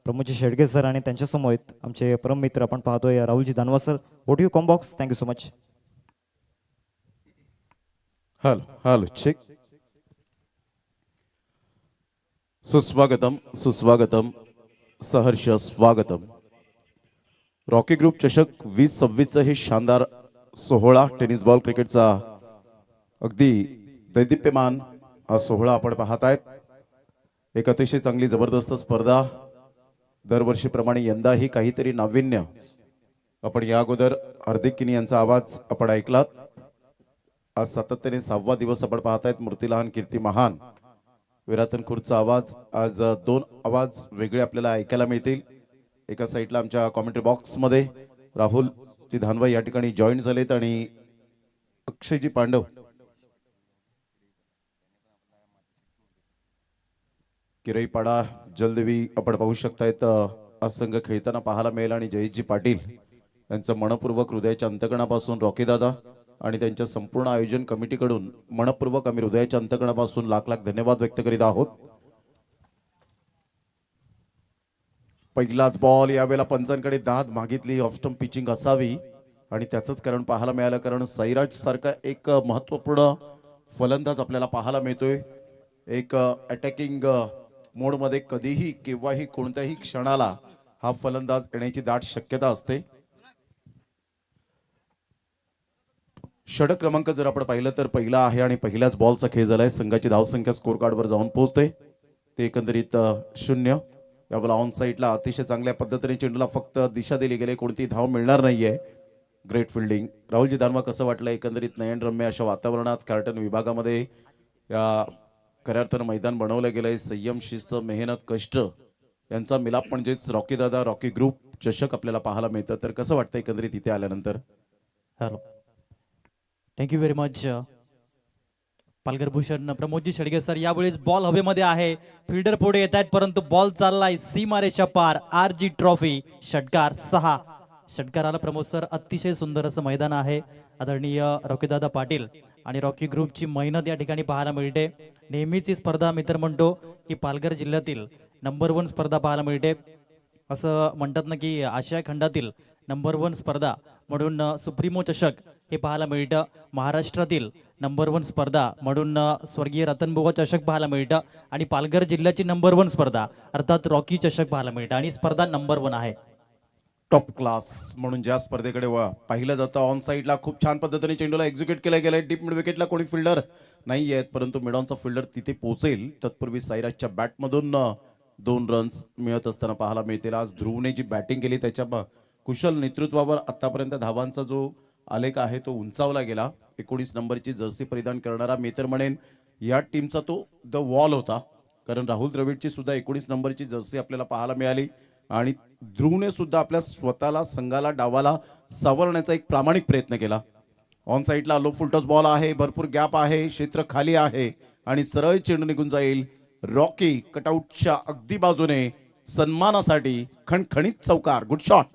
Pramodji Shedge sir, आणि त्यांच्यासमोर आमचे परम मित्र आपण पाहतोय राहुलजी दानवा सर. ओट यू कॉम्बॉक्स. Thank you so much. Hello hello check. सुस्वागतम सुस्वागतम सहर्ष स्वागतम. रॉकी ग्रुप चषक 2026 हे शानदार सोहळा, टेनिस बॉल क्रिकेटचा अगदी दैदिप्यमान हा सोहळा आपण पाहत आहेत. एक अतिशय चांगली जबरदस्त स्पर्धा. दरवर्षीप्रमाणे यंदाही काहीतरी नाविन्य. आपण या अगोदर हार्दिक किनी यांचा आवाज आपण ऐकलात. आज सातत्याने 6वा दिवस आपण पाहतायत मूर्ती लहान कीर्ती महान विरातन खुर्दचा आवाज. आज 2 आवाज वेगळे आपल्याला ऐकायला मिळतील. एका साईडला आमच्या कॉमेंट्री बॉक्समध्ये राहुलजी धानवा या ठिकाणी जॉईन झालेत आणि अक्षयजी पांडव किरईपाडा जलदेवी आपण पाहू शकतायत. आज संघ खेळताना पाहायला मिळेल आणि जयेशजी पाटील यांचं मनपूर्वक हृदयाच्या अंतकणापासून रॉकी दादा आणि त्यांच्या संपूर्ण आयोजन कमिटीकडून मनपूर्वक आम्ही हृदयाच्या अंतकणापासून लाख लाख धन्यवाद व्यक्त करीत आहोत. पहिलाच बॉल यावेळेला पंचांकडे दाद मागितली. ऑफ स्टंप पिचिंग असावी आणि त्याचंच कारण पाहायला मिळालं, कारण सैराज सारखा एक महत्वपूर्ण फलंदाज आपल्याला पाहायला मिळतोय. एक अटॅकिंग मोडमध्ये कधीही केव्हाही कोणत्याही क्षणाला हा फलंदाज येण्याची दाट शक्यता असते. षटक क्रमांक जर आपण पाहिलं तर पहिला आहे आणि पहिल्याच बॉलचा खेळ झालाय. संघाची धावसंख्या स्कोर कार्डवर जाऊन पोहोचते ते एकंदरीत 0. यावेळेला ऑन साईडला अतिशय चांगल्या पद्धतीने चेंडूला फक्त दिशा दिली गेली, कोणतीही धाव मिळणार नाहीये. Great fielding. राहुलजी दानवा, कसं वाटलं एकंदरीत नयनरम्य अशा वातावरणात कार्टन विभागामध्ये या खऱ्या अर्थानं मैदान बनवलं गेलंय. संयम, शिस्त, मेहनत, कष्ट यांचा मिलाप म्हणजेच रॉकी दादा रॉकी ग्रुप चषक आपल्याला पाहायला मिळतं. तर कसं वाटतं एकंदरीत इथे आल्यानंतर? Hello, thank you very much. Palghar Bhushan Pramodji Shedge sir. यावेळेस बॉल हवेमध्ये आहे, फिल्डर पुढे येत आहेत, परंतु बॉल चाललाय सीमारेषा पार. RG ट्रॉफी षटकार 6. षटकाराला प्रमोद सर. अतिशय सुंदर असं मैदान आहे. आदरणीय रॉकीदादा पाटील आणि रॉकी ग्रुपची मेहनत या ठिकाणी पाहायला मिळते. नेहमीच ही स्पर्धा मी तर म्हणतो की पालघर जिल्ह्यातील नंबर 1 स्पर्धा पाहायला मिळते. असं म्हणतात ना की आशिया खंडातील नंबर 1 स्पर्धा म्हणून सुप्रीमो चषक हे पाहायला मिळतं. महाराष्ट्रातील नंबर 1 स्पर्धा म्हणून स्वर्गीय रतनबुवा चषक पाहायला मिळतं आणि पालघर जिल्ह्याची नंबर 1 स्पर्धा अर्थात रॉकी चषक पाहायला मिळतं आणि स्पर्धा नंबर 1 आहे. टॉप क्लास म्हणून ज्या स्पर्धेकडे पाहिलं जातं. ऑन साईडला खूप छान पद्धतीने चेंडूला एक्झिक्यूट केलं गेलंय. डीप मिड विकेटला कोणी फिल्डर नाही आहेत, परंतु मिडॉनचा फिल्डर तिथे पोहोचेल तत्पूर्वी साईराजच्या बॅटमधून 2 रन्स मिळत असताना पाहायला मिळतील. आज ध्रुवने जी बॅटिंग केली त्याच्या कुशल नेतृत्वावर आतापर्यंत धावांचा जो आलेख आहे तो उंचावला गेला. 19 नंबरची जर्सी परिधान करणारा मी तर म्हणेन या टीमचा तो द वॉल होता, कारण राहुल द्रविडची सुद्धा 19 नंबरची जर्सी आपल्याला पाहायला मिळाली आणि ध्रुवने सुद्धा आपल्या स्वतःला संघाला डावाला सावरण्याचा एक प्रामाणिक प्रयत्न केला. ऑन साईडला लो फुलटॉस बॉल आहे, भरपूर गॅप आहे, क्षेत्र खाली आहे आणि सरळ चेंडू निघून जाईल. रॉकी कटआउटच्या अगदी बाजूने सन्मानासाठी खणखणीत चौकार. Good shot.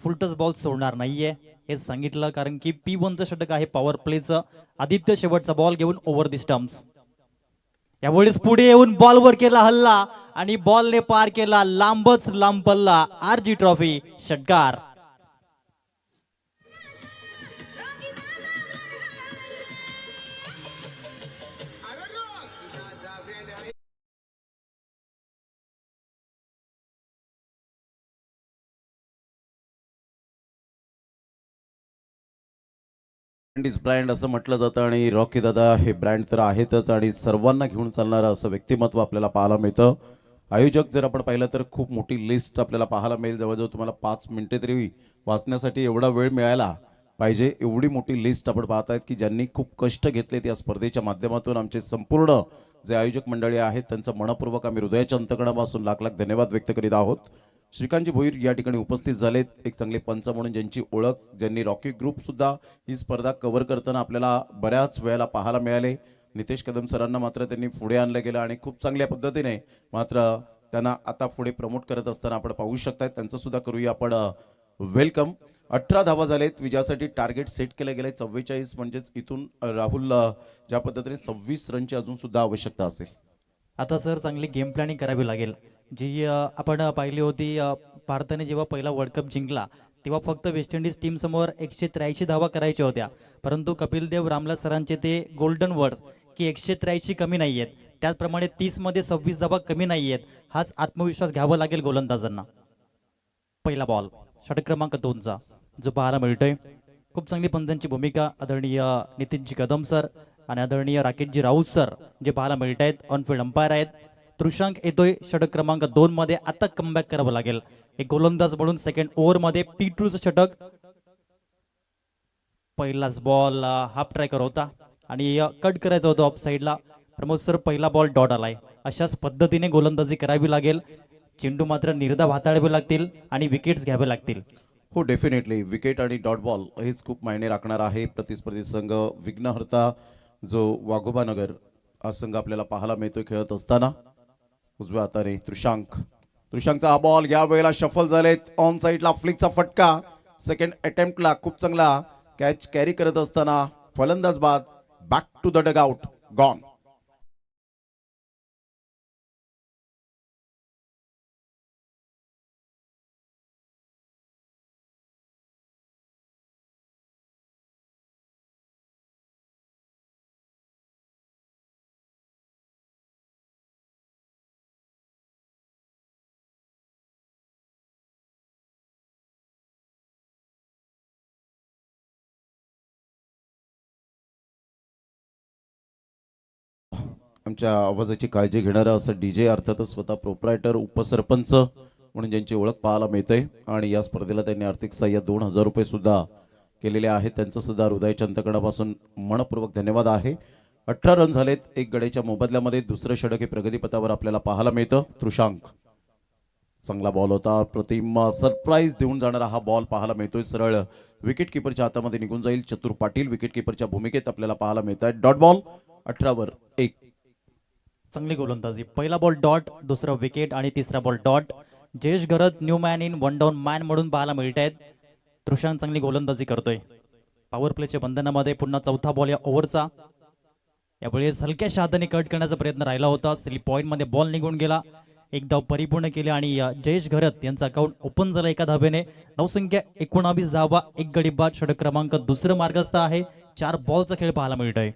फुलटस बॉल सोडणार नाहीये हे सांगितलं, कारण की P1चं षटक आहे पॉवर प्लेचं. आदित्य शेवटचा बॉल घेऊन ओव्हर दी स्टम्प्स. यावेळेस पुढे येऊन बॉलवर केला हल्ला आणि बॉलने पार केला लांबच लांब पल्ला. RG ट्रॉफी षटकार. ब्रँड असं म्हटलं जातं आणि रॉकी दादा हे ब्रँड तर आहेतच आणि सर्वांना घेऊन चालणारं असं व्यक्तिमत्व आपल्याला पाहायला मिळतं. आयोजक जर आपण पाहिलं तर खूप मोठी लिस्ट आपल्याला पाहायला मिळेल. जवळजवळ तुम्हाला 5 मिनिटे तरी वाचण्यासाठी एवढा वेळ मिळाला पाहिजे एवढी मोठी लिस्ट आपण पाहतायत की ज्यांनी खूप कष्ट घेतलेत या स्पर्धेच्या माध्यमातून. आमचे संपूर्ण जे आयोजक मंडळी आहेत त्यांचं मनपूर्वक आम्ही हृदयाच्या अंतकणापासून लाख लाख धन्यवाद व्यक्त करीत आहोत. श्रीकांतजी भोईर या ठिकाणी उपस्थित झालेत, एक चांगले पंच म्हणून ज्यांची ओळख, ज्यांनी रॉकी ग्रुप सुद्धा ही स्पर्धा कव्हर करताना आपल्याला बऱ्याच वेळेला पाहायला मिळाले. नितेश कदम सरांना मात्र त्यांनी पुढे आणलं गेलं आणि खूप चांगल्या पद्धतीने मात्र त्यांना आता पुढे प्रमोट करत असताना आपण पाहू शकताय. त्यांचं सुद्धा करूया आपण वेलकम. 18 धावा झालेत, विजयासाठी टार्गेट सेट केलं गेलंय 44, म्हणजेच इथून राहुल ज्या पद्धतीने 26 रनची अजून सुद्धा आवश्यकता असेल. आता सर चांगली गेम प्लॅनिंग करावी लागेल. जी आपण पाहिली होती भारताने जेव्हा पहिला वर्ल्ड कप जिंकला तेव्हा फक्त वेस्ट इंडिज टीम समोर 183 धावा करायच्या होत्या, परंतु कपिल देव रामला सरांचे ते गोल्डन वर्ड्स की 183 कमी नाही आहेत, त्याचप्रमाणे 30 मध्ये 26 धावा कमी नाही आहेत. हाच आत्मविश्वास घ्यावा लागेल गोलंदाजांना. पहिला बॉल षटक क्रमांक 2चा जो पाहायला मिळतोय. खूप चांगली पंचांची भूमिका आदरणीय नितीनजी कदम सर आणि आदरणीय राकेशजी राऊत सर जे पाहायला मिळत आहेत, ऑनफिल्ड अंपायर आहेत. त्रुशांक येतोय षटक क्रमांक 2 मध्ये. आता कमबॅक करावं लागेल एक गोलंदाज म्हणून. सेकंड ओव्हर मध्ये P2चं षटक. पहिलाच बॉल हाफ ट्रॅकर होता आणि कट करायचा होता ऑफ साईडला. प्रमोद सर पहिला बॉल डॉट आलाय. अशाच पद्धतीने गोलंदाजी करावी लागेल. चेंडू मात्र निर्धाव हाताळावे लागतील आणि विकेट्स घ्यावे लागतील. हो, डेफिनेटली विकेट आणि डॉट बॉल हेच खूप मायने राखणार आहे. प्रतिस्पर्धी संघ विघ्नहर्ता जो वाघोबानगर हा संघ आपल्याला पाहायला मिळतोय खेळत असताना. उजव्या हाताने त्रुशांकचा हा बॉल या वेळेला शफल झालेत. ऑन साईडला फ्लिकचा फटका. सेकंड अटेम्प्टला खूप चांगला कॅच कॅरी करत असताना फलंदाज बाद. Back to the dugout, gone. आमच्या आवाजाची काळजी घेणारं असं DJ अर्थातच स्वतः प्रोप्रायटर उपसरपंच म्हणून ज्यांची ओळख पाहायला मिळते आणि या स्पर्धेला त्यांनी आर्थिक सहाय्य 2000 रुपये सुद्धा केलेले आहेत. त्यांचं सुद्धा हृदयाच्या अंतकणापासून मनपूर्वक धन्यवाद आहे. 18 रन झालेत. एक गड्याच्या मोबदल्यामध्ये दुसरं षटक हे प्रगतीपथावर आपल्याला पाहायला मिळतं. त्रुशांक चांगला बॉल होता. प्रतिम सरप्राईज देऊन जाणारा हा बॉल पाहायला मिळतोय. सरळ विकेट किपरच्या हातामध्ये निघून जाईल. चतुर पाटील विकेट किपरच्या भूमिकेत आपल्याला पाहायला मिळत आहे. डॉट बॉल 18 वर 1. चांगली गोलंदाजी. पहिला बॉल डॉट, दुसरा विकेट आणि तिसरा ball dot. Jayesh Gharat new man in one down man म्हणून पाहायला मिळत आहेत. त्रुशांक चांगली गोलंदाजी करतोय. पॉवर प्लेच्या बंधनामध्ये पुन्हा चौथा बॉल या ओव्हरचा. यावेळेस हलक्याशा हाताने कट करण्याचा प्रयत्न राहिला होता. स्लिप पॉइंट मध्ये बॉल निघून गेला. एक धाव परिपूर्ण केली आणि जयेश घरत यांचं अकाउंट ओपन झालं एका धावेने. धावसंख्या 19 धावा, एक गडी बाद. षटक क्रमांक 2 मार्गस्थ आहे. 4 बॉलचा खेळ पाहायला मिळतोय.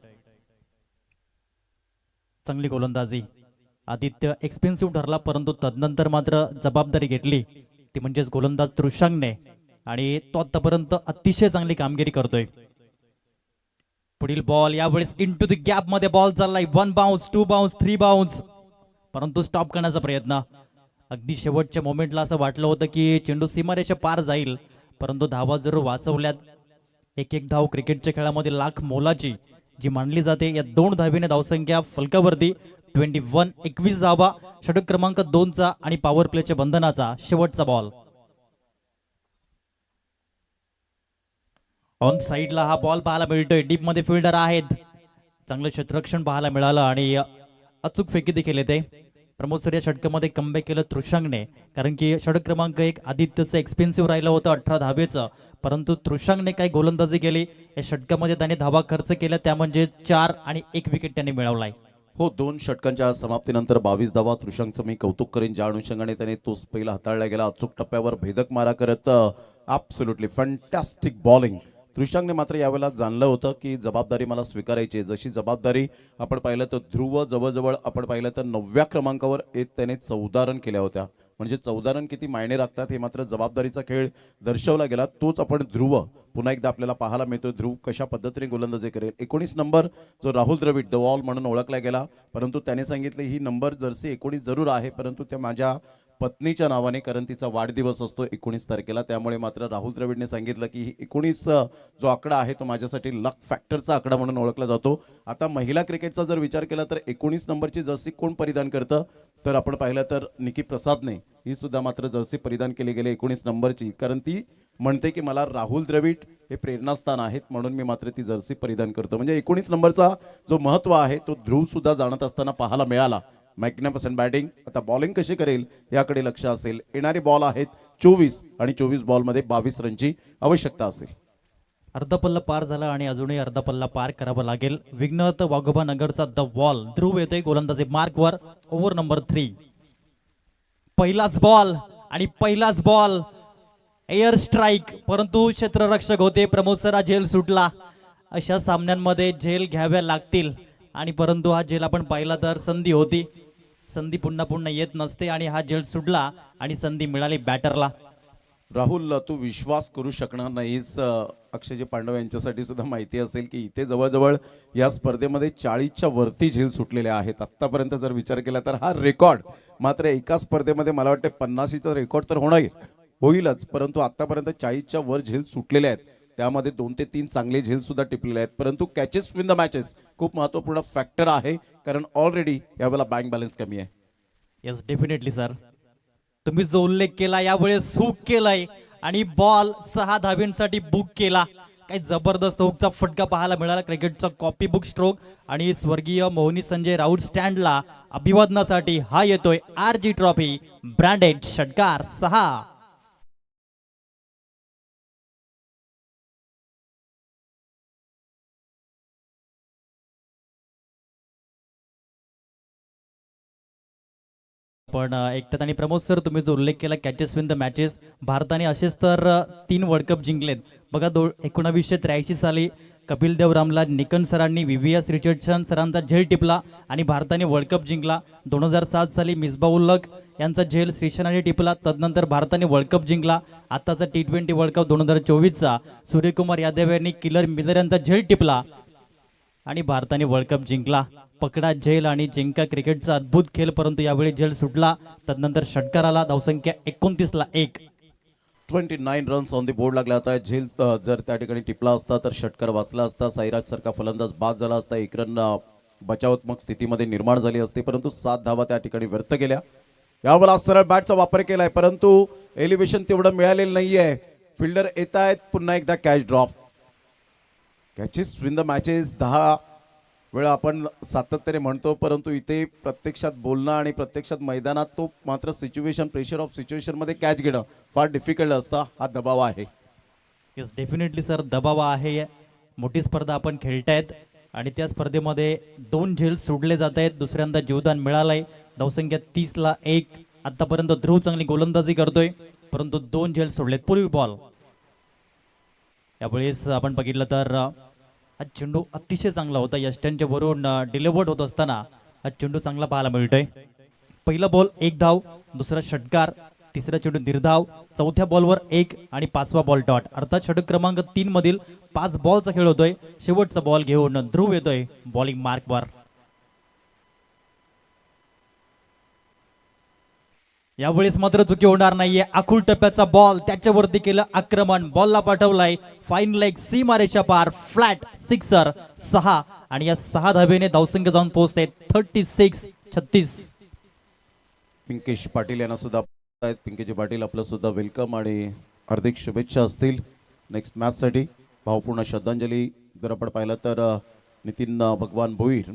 चांगली गोलंदाजी. आदित्य एक्सपेन्सिव्ह ठरला, परंतु तदनंतर मात्र जबाबदारी घेतली ती म्हणजेच गोलंदाज त्रुशांकने आणि तो आतापर्यंत अतिशय चांगली कामगिरी करतोय. पुढील बॉल यावेळेस इनटू द गॅप मध्ये बॉल चाललाय. 1 बाउन्स, 2 बाउन्स, 3 बाउन्स, परंतु स्टॉप करण्याचा प्रयत्न. अगदी शेवटच्या मोमेंटला असं वाटलं होतं की चेंडू सीमारेषा पार जाईल, परंतु धावा जरूर वाचवल्यात. एक धाव क्रिकेटच्या खेळामध्ये लाख मोलाची जी मानली जाते. या 2 धावेने धावसंख्या फलकावरती 21 धावा. षटक क्रमांक 2चा आणि पॉवर प्लेच्या बंधनाचा शेवटचा बॉल. ऑन साईडला हा बॉल पाहायला मिळतोय. डीप मध्ये फिल्डर आहेत. चांगलं क्षेत्ररक्षण पाहायला मिळालं आणि अचूक फेकी देखील येते. प्रमोद सर या षटकामध्ये कमबॅक केलं त्रुशांकने, कारण की षटक क्रमांक 1 आदित्यचं एक्सपेन्सिव्ह राहिलं होतं 18 धावेचं, परंतु त्रुशांकने काही गोलंदाजी केली. या षटकामध्ये त्याने धावा खर्च केल्या, त्या म्हणजे 4 आणि 1 विकेट त्यांनी मिळवलाय. हो, 2 षटकांच्या समाप्तीनंतर 22 धावा. त्रुशांकचं मी कौतुक करेन ज्या अनुषंगाने त्याने तो पहिला हाताळला गेला. अचूक टप्प्यावर भेदक मारा करत ॲब्सोल्युटली फॅन्टॅस्टिक बॉलिंग. त्रुशांकने मात्र यावेळेला जाणलं होतं की जबाबदारी मला स्वीकारायची आहे. जशी जबाबदारी आपण पाहिलं तर ध्रुव जवळजवळ आपण पाहिलं तर 9व्या क्रमांकावर त्याने 14 रन केल्या होत्या. म्हणजे 14 रन किती मायने राखतात हे मात्र जबाबदारीचा खेळ दर्शवला गेला. तोच आपण ध्रुव पुन्हा एकदा आपल्याला पाहायला मिळतो. ध्रुव कशा पद्धतीने गोलंदाजी करेल. 19 नंबर जो राहुल द्रविड द वॉल म्हणून ओळखला गेला, परंतु त्याने सांगितले ही नंबर जर्सी 19 जरूर आहे, परंतु त्या माझ्या पत्नीच्या नावाने, कारण तिचा वाढदिवस असतो 19 तारखेला. त्यामुळे मात्र राहुल द्रविडने सांगितलं की 19 जो आकडा आहे तो माझ्यासाठी लक फॅक्टरचा आकडा म्हणून ओळखला जातो. आता महिला क्रिकेटचा जर विचार केला तर 19 नंबरची जर्सी कोण परिधान करतं, तर आपण पाहिलं तर निकी प्रसादने ही सुद्धा मात्र जर्सी परिधान केली गेली 19 नंबरची, कारण ती म्हणते की मला राहुल द्रविड हे प्रेरणास्थान आहेत म्हणून मी मात्र ती जर्सी परिधान करतो. म्हणजे 19 नंबरचा जो महत्व आहे तो ध्रुव सुद्धा जाणत असताना पाहायला मिळाला. Magnificent batting. आता बॉलिंग कशी करेल याकडे लक्ष असेल. येणारे बॉल आहेत 24 आणि 24 बॉलमध्ये 22 रनची आवश्यकता असेल. अर्धा पल्ला पार झाला आणि अजूनही अर्धा पल्ला पार करावा लागेल. विघ्नत वाघोबा नगरचा द वॉल. ध्रुव येतोय गोलंदाजी मार्कवर. Over number 3. पहिलाच बॉल आणि पहिलाच बॉल एअर स्ट्राईक, परंतु क्षेत्ररक्षक होते. प्रमोद सर झेल सुटला. अशा सामन्यांमध्ये झेल घ्याव्या लागतील आणि परंतु हा झेल आपण पाहिला तर संधी होती. संधी पुन्हा पुन्हा येत नसते आणि हा झेल सुटला आणि संधी मिळाली बॅटरला. राहुल, तू विश्वास करू शकणार नाहीस. अक्षयजी पांडव यांच्यासाठी सुद्धा माहिती असेल की इथे जवळजवळ या स्पर्धेमध्ये 40च्या वरती झेल सुटलेले आहेत. आतापर्यंत जर विचार केला तर हा रेकॉर्ड मात्र एका स्पर्धेमध्ये मला वाटते 50चा रेकॉर्ड तर होईलच, परंतु आतापर्यंत 40च्या वर झेल सुटलेले आहेत. त्यामध्ये 2 ते 3 चांगले झेल सुद्धा टिपलेले आहेत. परंतु कॅचेस विन द मॅचेस खूप महत्वपूर्ण फॅक्टर आहे, कारण ऑलरेडी यावेळेला बँक बॅलन्स कमी आहे. येस डेफिनेटली सर, तुम्ही जो उल्लेख केला यावेळेस हुक केलाय आणि बॉल 6 धावींसाठी बुक केला. काही जबरदस्त हुकचा फटका पाहायला मिळाला. क्रिकेटचा कॉपी बुक स्ट्रोक आणि स्वर्गीय मोहनी संजय राऊत स्टँडला अभिवादनासाठी हा येतोय RG ट्रॉफी ब्रँडेड षटकार 6. पण एकतात आणि प्रमोद सर, तुम्ही जो उल्लेख केला कॅचेस विन द मॅचेस, भारताने असेच तर 3 वर्ल्ड कप जिंकलेत बघा. 1983 साली कपिल देव रामला निकन सरांनी VVS रिचर्डसन सरांचा झेल टिपला आणि भारताने वर्ल्ड कप जिंकला. 2007 साली मिसबाउल हक यांचा झेल श्रीशनाने टिपला. तदनंतर भारताने वर्ल्ड कप जिंकला. आताचा T20 वर्ल्ड कप 2024चा सूर्यकुमार यादव यांनी किलर मिलर यांचा झेल टिपला आणि भारताने वर्ल्ड कप जिंकला. पकडा झेल आणि जिंका क्रिकेटचा अद्भुत खेळ, परंतु यावेळी झेल सुटला. तदनंतर षटकार आला. धावसंख्या 29ला 1. 29 रन्स ऑन द बोर्ड लागला. आता झेल जर त्या ठिकाणी टिपला असता तर षटकार वाचला असता. साईराज सारखा फलंदाज बाद झाला असता. 1 रन बचावात्मक स्थितीमध्ये निर्माण झाली असते, परंतु 7 धावा त्या ठिकाणी व्यर्थ केल्या. यावेळेला सरळ बॅटचा वापर केलाय, परंतु एलिव्हेशन तेवढं मिळालेलं नाहीये. फिल्डर येत आहेत. पुन्हा एकदा catch drop. Catches win the matches 10 वेळा आपण सातत्याने म्हणतो, परंतु इथे प्रत्यक्षात बोलणं आणि प्रत्यक्षात मैदानात तो मात्र सिच्युएशन, प्रेशर ऑफ सिच्युएशन मध्ये कॅच घेणं फार डिफिकल्ट असतं. हा दबाव आहे. येस डेफिनेटली सर, दबाव आहे. मोठी स्पर्धा आपण खेळतायत आणि त्या स्पर्धेमध्ये 2 झेल सोडले जात आहेत. दुसऱ्यांदा जीवदान मिळालंय. धावसंख्या 30ला 1. आतापर्यंत ध्रुव चांगली गोलंदाजी करतोय, परंतु 2 झेल सोडलेत. पूर्वी बॉल. यावेळेस आपण बघितलं तर हा चेंडू अतिशय चांगला होता. यष्ट्यांच्या वरून डिलिव्हर्ड होत असताना हा चेंडू चांगला पाहायला मिळतोय. पहिला बॉल 1 धाव, दुसरा षटकार, तिसरा चेंडू निर्धाव, चौथ्या बॉलवर 1 आणि 5वा बॉल डॉट. अर्थात षटक क्रमांक 3 मधील 5 बॉलचा खेळ होतोय. शेवटचा बॉल घेऊन ध्रुव येतोय बॉलिंग मार्कवर. यावेळेस मात्र चुकी होणार नाहीये. आखूळ टप्प्याचा बॉल, त्याच्यावरती केलं आक्रमण. बॉलला पाठवलाय फाईन लेग सीमारेषा पार, फ्लॅट सिक्सर 6 आणि या 6 धावेने धावसंख्या जाऊन पोहोचते 36-36. पिंकेश पाटील यांना सुद्धा आहेत. पिंकेश पाटील आपलं सुद्धा वेलकम आणि हार्दिक शुभेच्छा असतील नेक्स्ट मॅच साठी. भावपूर्ण श्रद्धांजली जर आपण पाहिलं तर नितीन भगवान भोईर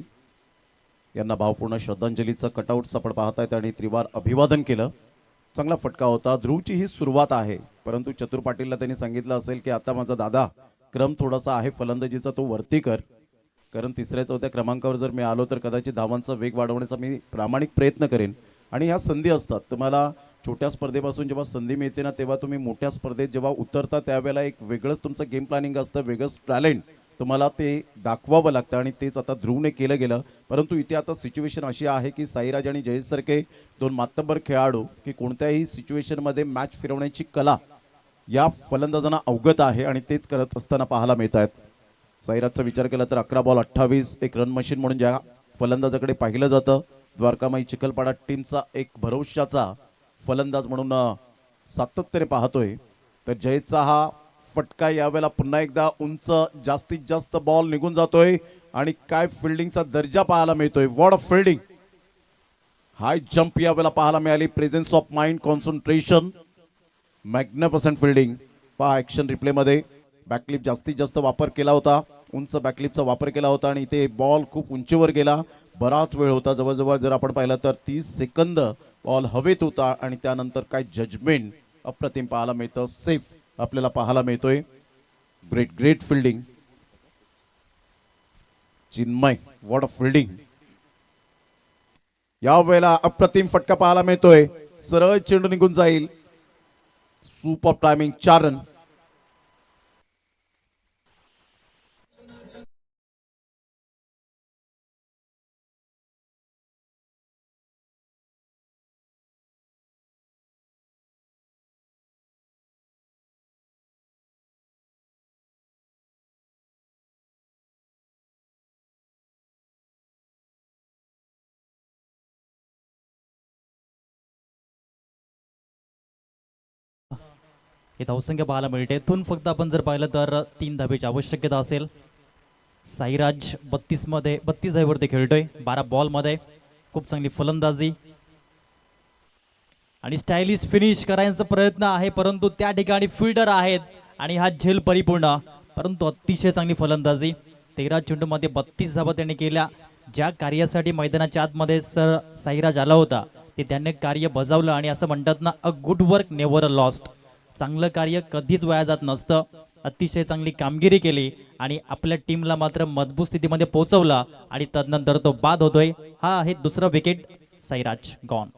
यांना भावपूर्ण श्रद्धांजलीचं कटआउट्स आपण पाहतायत आणि त्रिवार अभिवादन केलं. चांगला फटका होता. ध्रुवची ही सुरुवात आहे, परंतु चतुर पाटीलला त्यांनी सांगितलं असेल की आता माझा दादा क्रम थोडासा आहे फलंदाजीचा, तो वरती कर, कारण 3ऱ्या-4थ्या क्रमांकावर जर मी आलो तर कदाचित धावांचा वेग वाढवण्याचा मी प्रामाणिक प्रयत्न करेन. आणि ह्या संधी असतात. तुम्हाला छोट्या स्पर्धेपासून जेव्हा संधी मिळते ना, तेव्हा तुम्ही मोठ्या स्पर्धेत जेव्हा उतरता त्यावेळेला एक वेगळंच तुमचं गेम प्लॅनिंग असतं, वेगळंच टॅलेंट तुम्हाला ते दाखवावं लागतं आणि तेच आता ध्रुवने केलं गेलं. परंतु इथे आता सिच्युएशन अशी आहे की साईराज आणि जयेश सारखे 2 मातब्बर खेळाडू की कोणत्याही सिच्युएशनमध्ये मॅच फिरवण्याची कला या फलंदाजांना अवगत आहे आणि तेच करत असताना पाहायला मिळत आहेत. साईराजचा विचार केला तर 11 बॉल 28, एक रन मशीन म्हणून ज्या फलंदाजाकडे पाहिलं जातं, द्वारकामाई चिखलपाडा टीमचा एक भरवशाचा फलंदाज म्हणून सातत्याने पाहतोय. तर जयचा हा फटका यावेळेला पुन्हा एकदा उंच जास्तीत जास्त बॉल निघून जातोय आणि काय फिल्डिंगचा दर्जा पाहायला मिळतोय. What a fielding. High jump यावेळेला पाहायला मिळाली. Presence of mind, concentration, magnificent fielding. पहा ॲक्शन रिप्लेमध्ये बॅकलिप जास्तीत जास्त वापर केला होता. उंच बॅकलिपचा वापर केला होता आणि इथे बॉल खूप उंचीवर गेला. बराच वेळ होता, जवळजवळ जर आपण पाहिलं तर 30 सेकंद बॉल हवेत होता आणि त्यानंतर काय जजमेंट अप्रतिम पाहायला मिळतं. सेफ आपल्याला पाहायला मिळतोय. Great great fielding Chinmay. What a fielding. यावेळेला अप्रतिम फटका पाहायला मिळतोय. सरळ चेंडू निघून जाईल. Super timing. 4 रन. हे धावसंख्या पाहायला मिळते. इथून फक्त आपण जर पाहिलं तर 3 धावेची आवश्यकता असेल. साईराज 32 धावेवरती खेळतोय. 12 बॉलमध्ये खूप चांगली फलंदाजी आणि स्टायलिश फिनिश करायचा प्रयत्न आहे, परंतु त्या ठिकाणी फिल्डर आहेत आणि हा झेल परिपूर्ण, परंतु अतिशय चांगली फलंदाजी. 13 चेंडूमध्ये 32 धावा त्यांनी केल्या. ज्या कार्यासाठी मैदानाच्या आतमध्ये सर साईराज आला होता ते त्याने कार्य बजावलं आणि असं म्हणतात ना, a good work never a lost. चांगलं कार्य कधीच वाया जात नसतं. अतिशय चांगली कामगिरी केली आणि आपल्या टीमला मात्र मजबूत स्थितीमध्ये पोहोचवला आणि तदनंतर तो बाद होतोय. हा आहे दुसरा विकेट. साईराज गॉन.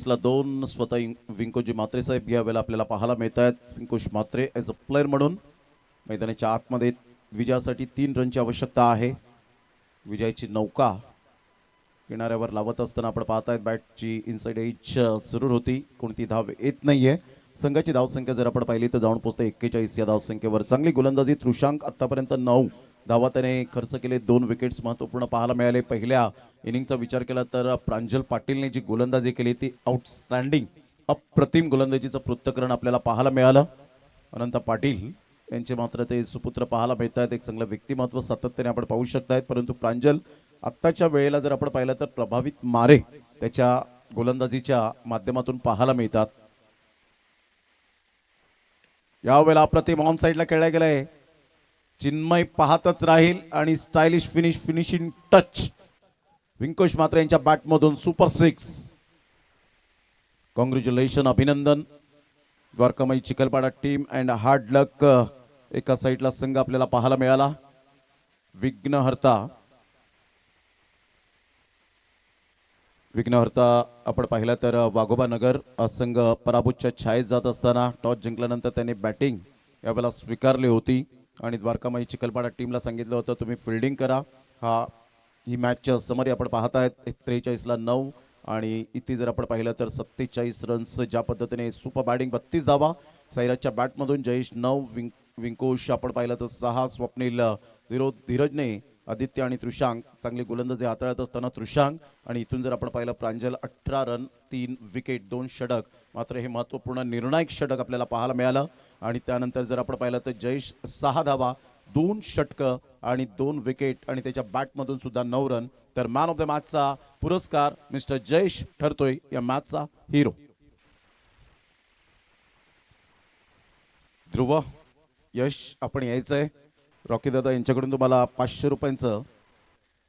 ला 2 स्वतः विंकोजी म्हात्रे साहेब यावेळेला आपल्याला पाहायला मिळत आहेत. विंकोश म्हात्रे ॲज अ प्लेअर म्हणून मैदानाच्या आतमध्ये विजयासाठी 3 रनची आवश्यकता आहे. विजयाची नौका किनाऱ्यावर लावत असताना आपण पाहतायत बॅटची इनसाइड एज जरूर होती. कोणती धाव येत नाहीये. संघाची धावसंख्या जर आपण पाहिली तर जाऊन पोहोचते 41 या धावसंख्येवर. चांगली गोलंदाजी. त्रुशांक आतापर्यंत 9 धावा त्याने खर्च केले. 2 विकेट्स महत्त्वपूर्ण पाहायला मिळाले. पहिल्या इनिंगचा विचार केला तर प्रांजल पाटीलने जी गोलंदाजी केली ती आउटस्टँडिंग अप्रतिम गोलंदाजीचं पृथक्करण आपल्याला पाहायला मिळालं. अनंत पाटील यांचे मात्र ते सुपुत्र पाहायला मिळत आहेत. एक चांगलं व्यक्तिमत्व सातत्याने आपण पाहू शकतायत. परंतु प्रांजल आत्ताच्या वेळेला जर आपण पाहिलं तर प्रभावित मारे त्याच्या गोलंदाजीच्या माध्यमातून पाहायला मिळतात. यावेळेला अप्रतिम ऑन साईडला खेळला गेलाय. चिन्मय पाहतच राहील आणि स्टायलिश फिनिशिंग टच विंकोश म्हात्रे यांच्या बॅटमधून सुपर 6. कॉंग्रॅच्युलेशन, अभिनंदन. Dwarkamai Chikhalpada team and hard लक. एका साईडला संघ आपल्याला पाहायला मिळाला. विघ्नहर्ता आपण पाहिलं तर वाघोबा नगर संघ पराभूतच्या छायेत जात असताना टॉस जिंकल्यानंतर त्यांनी बॅटिंग यावेळेला स्वीकारली होती आणि द्वारकामाई चिखलपाडा टीमला सांगितलं होतं तुम्ही फिल्डिंग करा. ही मॅचच्या समरी आपण पाहत आहेत. 43 ला 9 आणि इथे जर आपण पाहिलं तर 47 रन्स. ज्या पद्धतीने सुपर बॅटिंग 32 धावा साईराजच्या बॅटमधून. जयेश 9, विंकोश आपण पाहिलं तर 6, स्वप्नील 0, धीरजने, आदित्य आणि त्रुशांक चांगली गोलंदाजी हाताळत असताना त्रुशांक आणि इथून जर आपण पाहिलं प्रांजल 18 रन 3 विकेट 2 षटक. मात्र हे महत्त्वपूर्ण निर्णायक षटक आपल्याला पाहायला मिळालं. आणि त्यानंतर जर आपण पाहिलं तर जयेश 6 धावा 2 षटकं आणि 2 विकेट आणि त्याच्या बॅटमधून सुद्धा 9 रन. तर मॅन ऑफ द मॅचचा पुरस्कार मिस्टर जयेश ठरतोय या मॅचचा हिरो. ध्रुव, यश आपण यायचंय. रॉकी दादा यांच्याकडून तुम्हाला 500 रुपयांचं